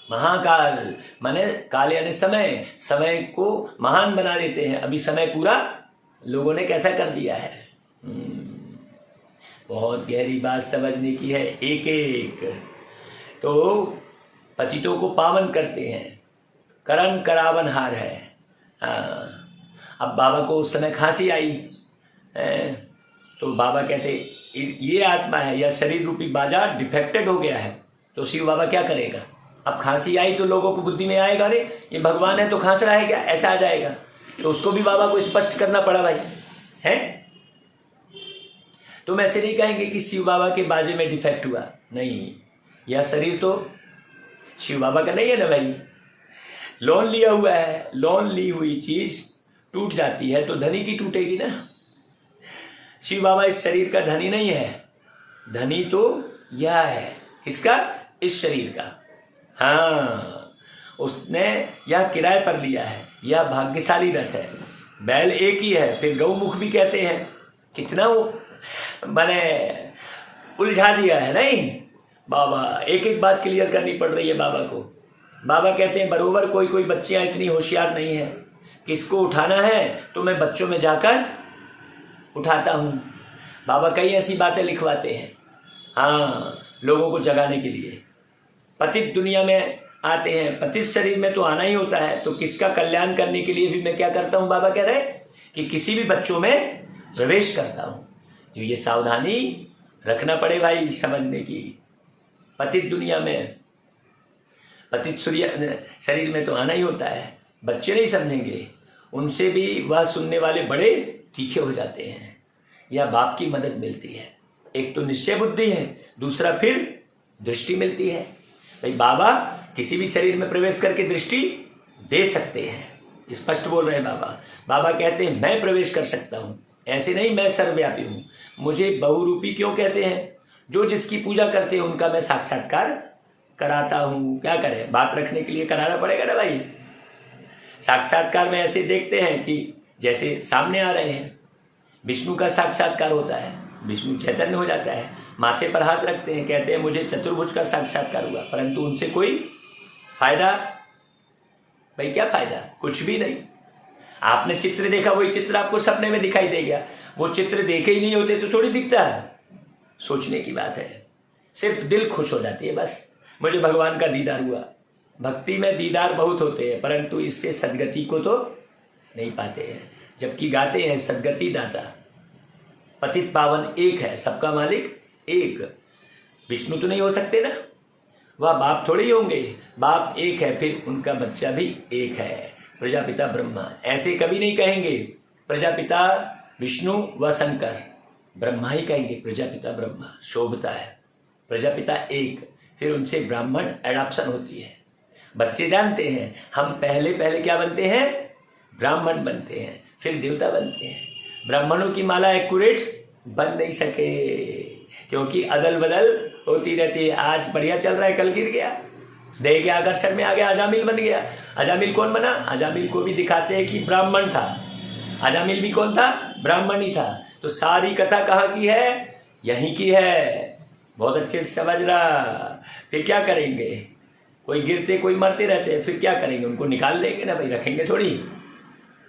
महाकाल माने काल यानी समय, समय को महान बना देते हैं। अभी समय पूरा लोगों ने कैसा कर दिया है। बहुत गहरी बात समझने की है एक एक। तो पतितों को पावन करते हैं, करण करावन हार है। अब बाबा को उस समय खांसी आई तो बाबा कहते ये आत्मा है, यह शरीर रूपी बाजा डिफेक्टेड हो गया है। तो शिव बाबा क्या करेगा? अब खांसी आई तो लोगों को बुद्धि में आएगा, अरे ये भगवान है तो खांस रहा है क्या, ऐसा आ जाएगा। तो उसको भी बाबा को स्पष्ट करना पड़ा भाई है। तुम ऐसे नहीं कहेंगे कि शिव बाबा के बाजे में डिफेक्ट हुआ, नहीं, यह शरीर तो शिव बाबा का नहीं है ना भाई। लोन लिया हुआ है, लोन ली हुई चीज टूट जाती है तो धनी की टूटेगी ना। शिव बाबा इस शरीर का धनी नहीं है, धनी तो यह है, इसका, इस शरीर का। हाँ, उसने यह किराए पर लिया है, यह भाग्यशाली रथ है। बैल एक ही है, फिर गौमुख भी कहते हैं। कितना वो मैंने उलझा दिया है नहीं बाबा, एक एक बात क्लियर करनी पड़ रही है बाबा को। बाबा कहते हैं बरोबर कोई कोई बच्चियां इतनी होशियार नहीं है, किसको उठाना है तो मैं बच्चों में जाकर उठाता हूँ। बाबा कई ऐसी बातें लिखवाते हैं, हाँ, लोगों को जगाने के लिए। पतित दुनिया में आते हैं, पतित शरीर में तो आना ही होता है, तो किसका कल्याण करने के लिए भी मैं क्या करता हूँ? बाबा कह रहे कि किसी भी बच्चों में प्रवेश करता हूँ। तो ये सावधानी रखना पड़े भाई समझने की। पतित दुनिया में, पतित शरीर में तो आना ही होता है। बच्चे नहीं समझेंगे, उनसे भी वह सुनने वाले बड़े तीखे हो जाते हैं। यह बाप की मदद मिलती है। एक तो निश्चय बुद्धि है, दूसरा फिर दृष्टि मिलती है। भाई बाबा किसी भी शरीर में प्रवेश करके दृष्टि दे सकते हैं, स्पष्ट बोल रहे हैं बाबा। बाबा कहते हैं मैं प्रवेश कर सकता हूँ, ऐसे नहीं मैं सर्वव्यापी हूँ। मुझे बहुरूपी क्यों कहते हैं? जो जिसकी पूजा करते हैं उनका मैं साक्षात्कार कराता हूँ। क्या करें, बात रखने के लिए कराना पड़ेगा ना भाई। साक्षात्कार में ऐसे देखते हैं कि जैसे सामने आ रहे हैं, विष्णु का साक्षात्कार होता है, विष्णु चैतन्य हो जाता है, माथे पर हाथ रखते हैं, कहते हैं मुझे चतुर्भुज का साक्षात्कार हुआ, परंतु उनसे कोई फायदा, भाई क्या फायदा? कुछ भी नहीं। आपने चित्र देखा, वही चित्र आपको सपने में दिखाई दे गया। वो चित्र देखे ही नहीं होते तो थोड़ी दिखता है। सोचने की बात है, सिर्फ दिल खुश हो जाती है बस, मुझे भगवान का दीदार हुआ। भक्ति में दीदार बहुत होते हैं, परंतु इससे सदगति को तो नहीं पाते हैं। जबकि गाते हैं सदगति दाता, पतित पावन एक है, सबका मालिक एक। विष्णु तो नहीं हो सकते ना, वह बाप थोड़े ही होंगे। बाप एक है, फिर उनका बच्चा भी एक है, प्रजापिता ब्रह्मा। ऐसे कभी नहीं कहेंगे प्रजापिता विष्णु व शंकर, ब्रह्मा ही कहेंगे प्रजापिता ब्रह्मा, शोभता है। प्रजापिता एक, फिर उनसे ब्राह्मण एडॉप्शन होती है। बच्चे जानते हैं हम पहले पहले क्या बनते हैं? ब्राह्मण बनते हैं, फिर देवता बनते हैं। ब्राह्मणों की माला एक्यूरेट बन नहीं सके, क्योंकि अदल बदल होती रहती है। आज बढ़िया चल रहा है, कल गिर गया, देह के आकर्षण में आ गया, अजामिल बन गया। अजामिल कौन बना? अजामिल को भी दिखाते हैं कि ब्राह्मण था। अजामिल भी कौन था? ब्राह्मण ही था। तो सारी कथा कहाँ की है? यहीं की है। बहुत अच्छे से समझ रहा। फिर क्या करेंगे? कोई गिरते कोई मरते रहते हैं, फिर क्या करेंगे? उनको निकाल देंगे ना भाई, रखेंगे थोड़ी।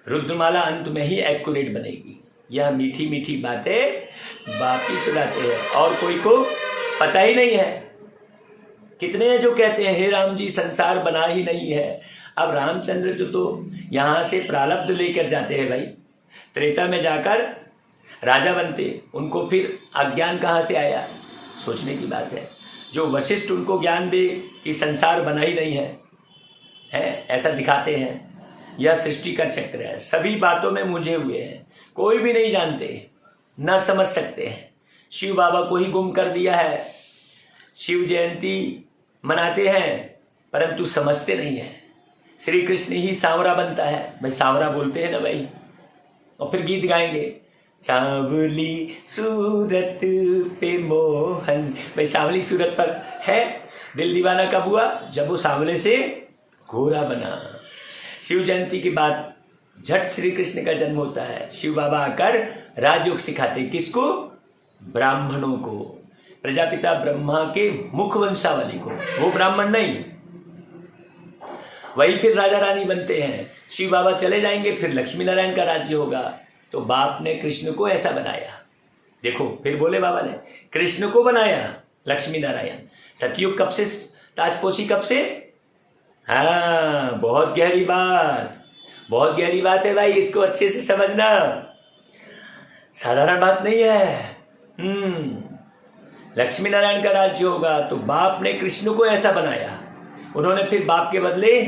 रुद्रमाला अंत में ही एक्यूरेट बनेगी। यह मीठी मीठी बातें बापी सुनाते हैं और कोई को पता ही नहीं है। कितने हैं जो कहते हैं हे राम जी संसार बना ही नहीं है। अब रामचंद्र तो यहाँ से प्रारब्ध लेकर जाते हैं भाई, त्रेता में जाकर राजा बनते, उनको फिर अज्ञान कहाँ से आया? सोचने की बात है। जो वशिष्ठ उनको ज्ञान दे कि संसार बना ही नहीं है ऐसा दिखाते हैं। यह सृष्टि का चक्र है, सभी बातों में मुझे हुए हैं, कोई भी नहीं जानते, ना समझ सकते हैं। शिव बाबा को ही गुम कर दिया है। शिव जयंती मनाते हैं परंतु समझते नहीं है। श्री कृष्ण ही सांवरा बनता है भाई, सांवरा बोलते हैं ना भाई, और फिर गीत गाएंगे सांवली सूरत पे मोहन। भाई सांवली सूरत पर है, दिल दीवाना कब हुआ? जब वो सांवले से घोड़ा बना। शिव जयंती के बाद झट श्री कृष्ण का जन्म होता है। शिव बाबा आकर राजयोग सिखाते, किसको? ब्राह्मणों को, प्रजापिता ब्रह्मा के मुख वंशावली को। वो ब्राह्मण नहीं, वही फिर राजा रानी बनते हैं। शिव बाबा चले जाएंगे, फिर लक्ष्मी नारायण का राज्य होगा। तो बाप ने कृष्ण को ऐसा बनाया। देखो फिर बोले बाबा ने कृष्ण को बनाया लक्ष्मी नारायण। सतयुग कब से, ताजपोशी कब से? हाँ, बहुत गहरी बात, बहुत गहरी बात है भाई, इसको अच्छे से समझना, साधारण बात नहीं है। लक्ष्मी नारायण का राज्य होगा तो बाप ने कृष्ण को ऐसा बनाया। उन्होंने फिर बाप के बदले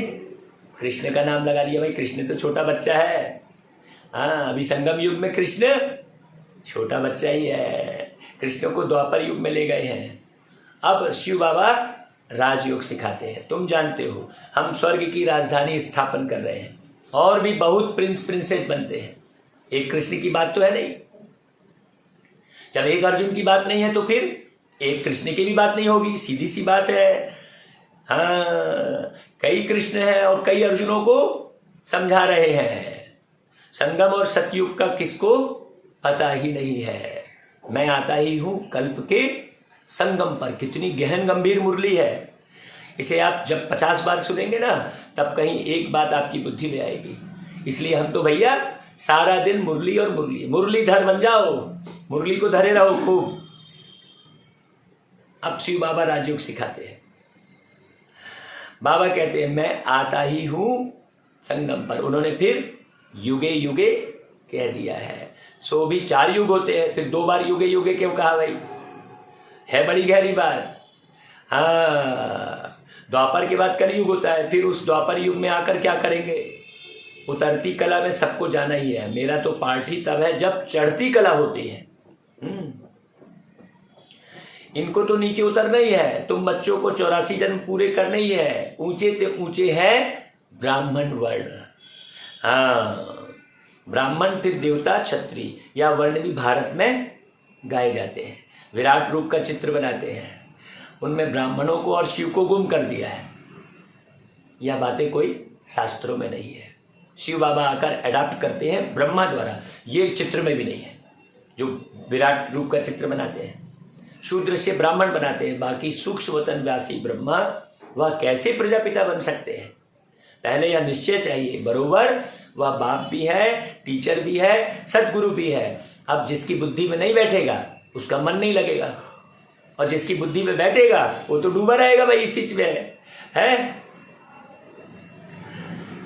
कृष्ण का नाम लगा दिया। भाई कृष्ण तो छोटा बच्चा है। हाँ, अभी संगम युग में कृष्ण छोटा बच्चा ही है। कृष्ण को द्वापर युग में ले गए हैं। अब शिव बाबा राजयोग सिखाते हैं। तुम जानते हो हम स्वर्ग की राजधानी स्थापन कर रहे हैं और भी बहुत प्रिंस प्रिंसेस बनते हैं। एक कृष्ण की बात तो है नहीं, जब एक अर्जुन की बात नहीं है तो फिर एक कृष्ण की भी बात नहीं होगी, सीधी सी बात है। हाँ, कई कृष्ण हैं और कई अर्जुनों को समझा रहे हैं। संगम और सतयुग का किसको पता ही नहीं है। मैं आता ही हूं कल्प के संगम पर। कितनी गहन गंभीर मुरली है। इसे आप जब 50 बार सुनेंगे ना, तब कहीं एक बात आपकी बुद्धि में आएगी। इसलिए हम तो भैया सारा दिन मुरली और मुरली, मुरलीधर बन जाओ, मुरली को धरे रहो खूब। अब शिव बाबा राजयोग सिखाते हैं। बाबा कहते हैं मैं आता ही हूं संगम पर। उन्होंने फिर युगे युगे कह दिया है। सो भी 4 युग होते हैं, फिर 2 बार युगे युगे क्यों कहा भाई? है बड़ी गहरी बात। हाँ, द्वापर के बाद कलयुग होता है। फिर उस द्वापर युग में आकर क्या करेंगे? उतरती कला में सबको जाना ही है। मेरा तो पार्ट ही तब है जब चढ़ती कला होती है। इनको तो नीचे उतरना ही है। तुम बच्चों को 84 जन्म पूरे करने ही है। ऊंचे ते ऊंचे है ब्राह्मण वर्ण। हाँ, ब्राह्मण फिर देवता क्षत्रिय या वर्ण भी भारत में गाए जाते हैं। विराट रूप का चित्र बनाते हैं, उनमें ब्राह्मणों को और शिव को गुम कर दिया है। यह बातें कोई शास्त्रों में नहीं है। शिव बाबा आकर अडॉप्ट करते हैं ब्रह्मा द्वारा। ये चित्र में भी नहीं है जो विराट रूप का चित्र बनाते हैं। शूद्र से ब्राह्मण बनाते हैं। बाकी सूक्ष्म वतन व्यासी ब्रह्मा वह कैसे प्रजापिता बन सकते हैं? पहले यह निश्चय चाहिए। बरोबर वह बाप भी है, टीचर भी है, सदगुरु भी है। अब जिसकी बुद्धि में नहीं बैठेगा उसका मन नहीं लगेगा, और जिसकी बुद्धि में बैठेगा वो तो डूबा रहेगा भाई इस चीज में है।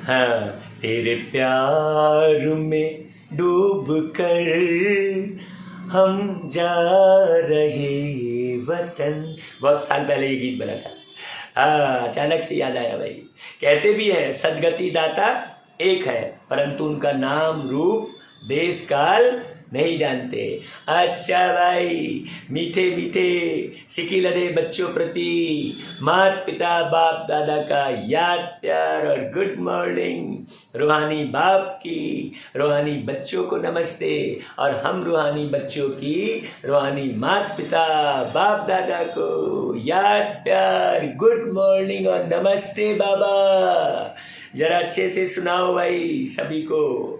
हाँ, तेरे प्यार में डूब कर हम जा रहे वतन। बहुत साल पहले ये गीत बना था। अचानक से याद आया भाई। कहते भी है सदगति दाता एक है, परंतु उनका नाम रूप देश काल नहीं जानते। अच्छा भाई, मीठे मीठे सिकी लदे बच्चों प्रति माता पिता बाप दादा का याद प्यार और गुड मॉर्निंग। रूहानी बाप की रूहानी बच्चों को नमस्ते, और हम रूहानी बच्चों की रूहानी माता पिता बाप दादा को याद प्यार गुड मॉर्निंग और नमस्ते बाबा। जरा अच्छे से सुनाओ भाई सभी को।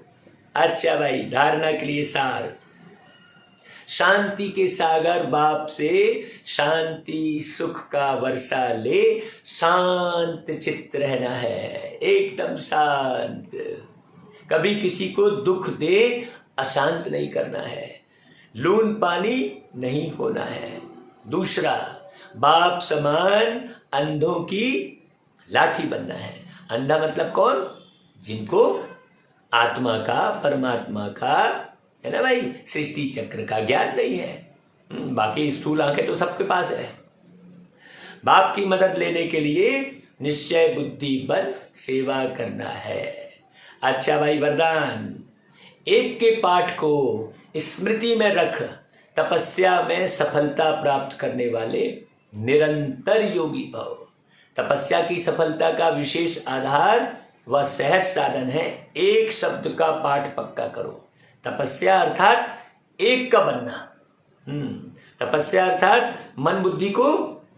अच्छा भाई, धारणा के लिए सार। शांति के सागर बाप से शांति सुख का वर्षा ले, शांत चित्त रहना है, एकदम शांत। कभी किसी को दुख दे अशांत नहीं करना है, लून पानी नहीं होना है। दूसरा, बाप समान अंधों की लाठी बनना है। अंधा मतलब कौन? जिनको आत्मा का, परमात्मा का, है ना भाई, सृष्टि चक्र का ज्ञान नहीं है। बाकी स्थूल आंखें तो सबके पास है। बाप की मदद लेने के लिए निश्चय बुद्धि बन सेवा करना है। अच्छा भाई, वरदान, एक के पाठ को स्मृति में रख, तपस्या में सफलता प्राप्त करने वाले निरंतर योगी भव। तपस्या की सफलता का विशेष आधार वह सहज साधन है। एक शब्द का पाठ पक्का करो। तपस्या अर्थात एक का बनना। तपस्या अर्थात मन बुद्धि को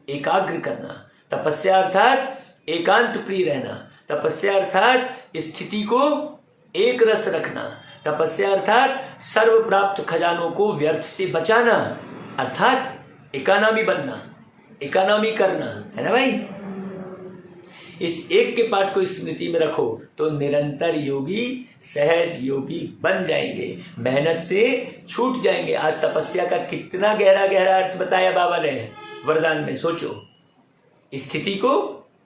एकाग्र करना। तपस्या अर्थात एकांत प्रिय रहना। तपस्या अर्थात स्थिति को एक रस रखना। तपस्या अर्थात सर्व प्राप्त खजानों को व्यर्थ से बचाना, अर्थात इकोनॉमी बनना, इकोनॉमी करना, है ना भाई। इस एक के पाठ को स्मृति में रखो तो निरंतर योगी, सहज योगी बन जाएंगे, मेहनत से छूट जाएंगे। आज तपस्या का कितना गहरा गहरा अर्थ बताया बाबा ने वरदान में। सोचो, स्थिति को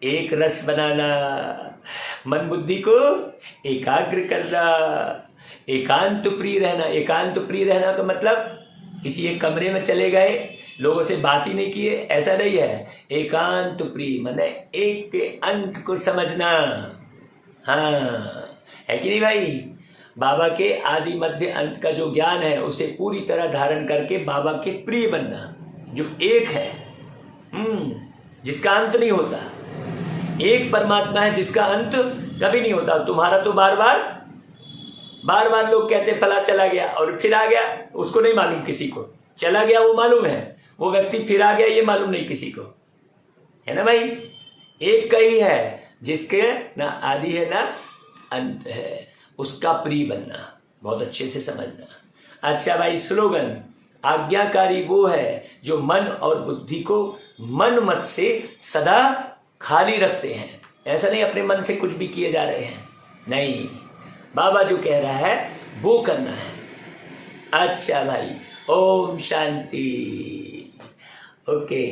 एक रस बनाना, मन बुद्धि को एकाग्र करना, एकांत प्रिय रहना। एकांत प्रिय रहना का मतलब किसी एक कमरे में चले गए, लोगों से बात ही नहीं किए, ऐसा नहीं है। एकांत प्रिय माने एक के अंत को समझना। हाँ, है कि नहीं भाई। बाबा के आदि मध्य अंत का जो ज्ञान है उसे पूरी तरह धारण करके बाबा के प्रिय बनना, जो एक है, जिसका अंत नहीं होता। एक परमात्मा है जिसका अंत कभी नहीं होता। तुम्हारा तो बार बार लोग कहते फला चला गया और फिर आ गया, उसको नहीं मालूम किसी को। चला गया वो मालूम है, वो व्यक्ति फिर आ गया ये मालूम नहीं किसी को, है ना भाई। एक का ही है जिसके ना आदि है ना अंत है, उसका प्रिय बनना, बहुत अच्छे से समझना। अच्छा भाई, स्लोगन, आज्ञाकारी वो है जो मन और बुद्धि को मन मत से सदा खाली रखते हैं। ऐसा नहीं अपने मन से कुछ भी किए जा रहे हैं, नहीं, बाबा जो कह रहा है वो करना है। अच्छा भाई, ओम शांति। ओके।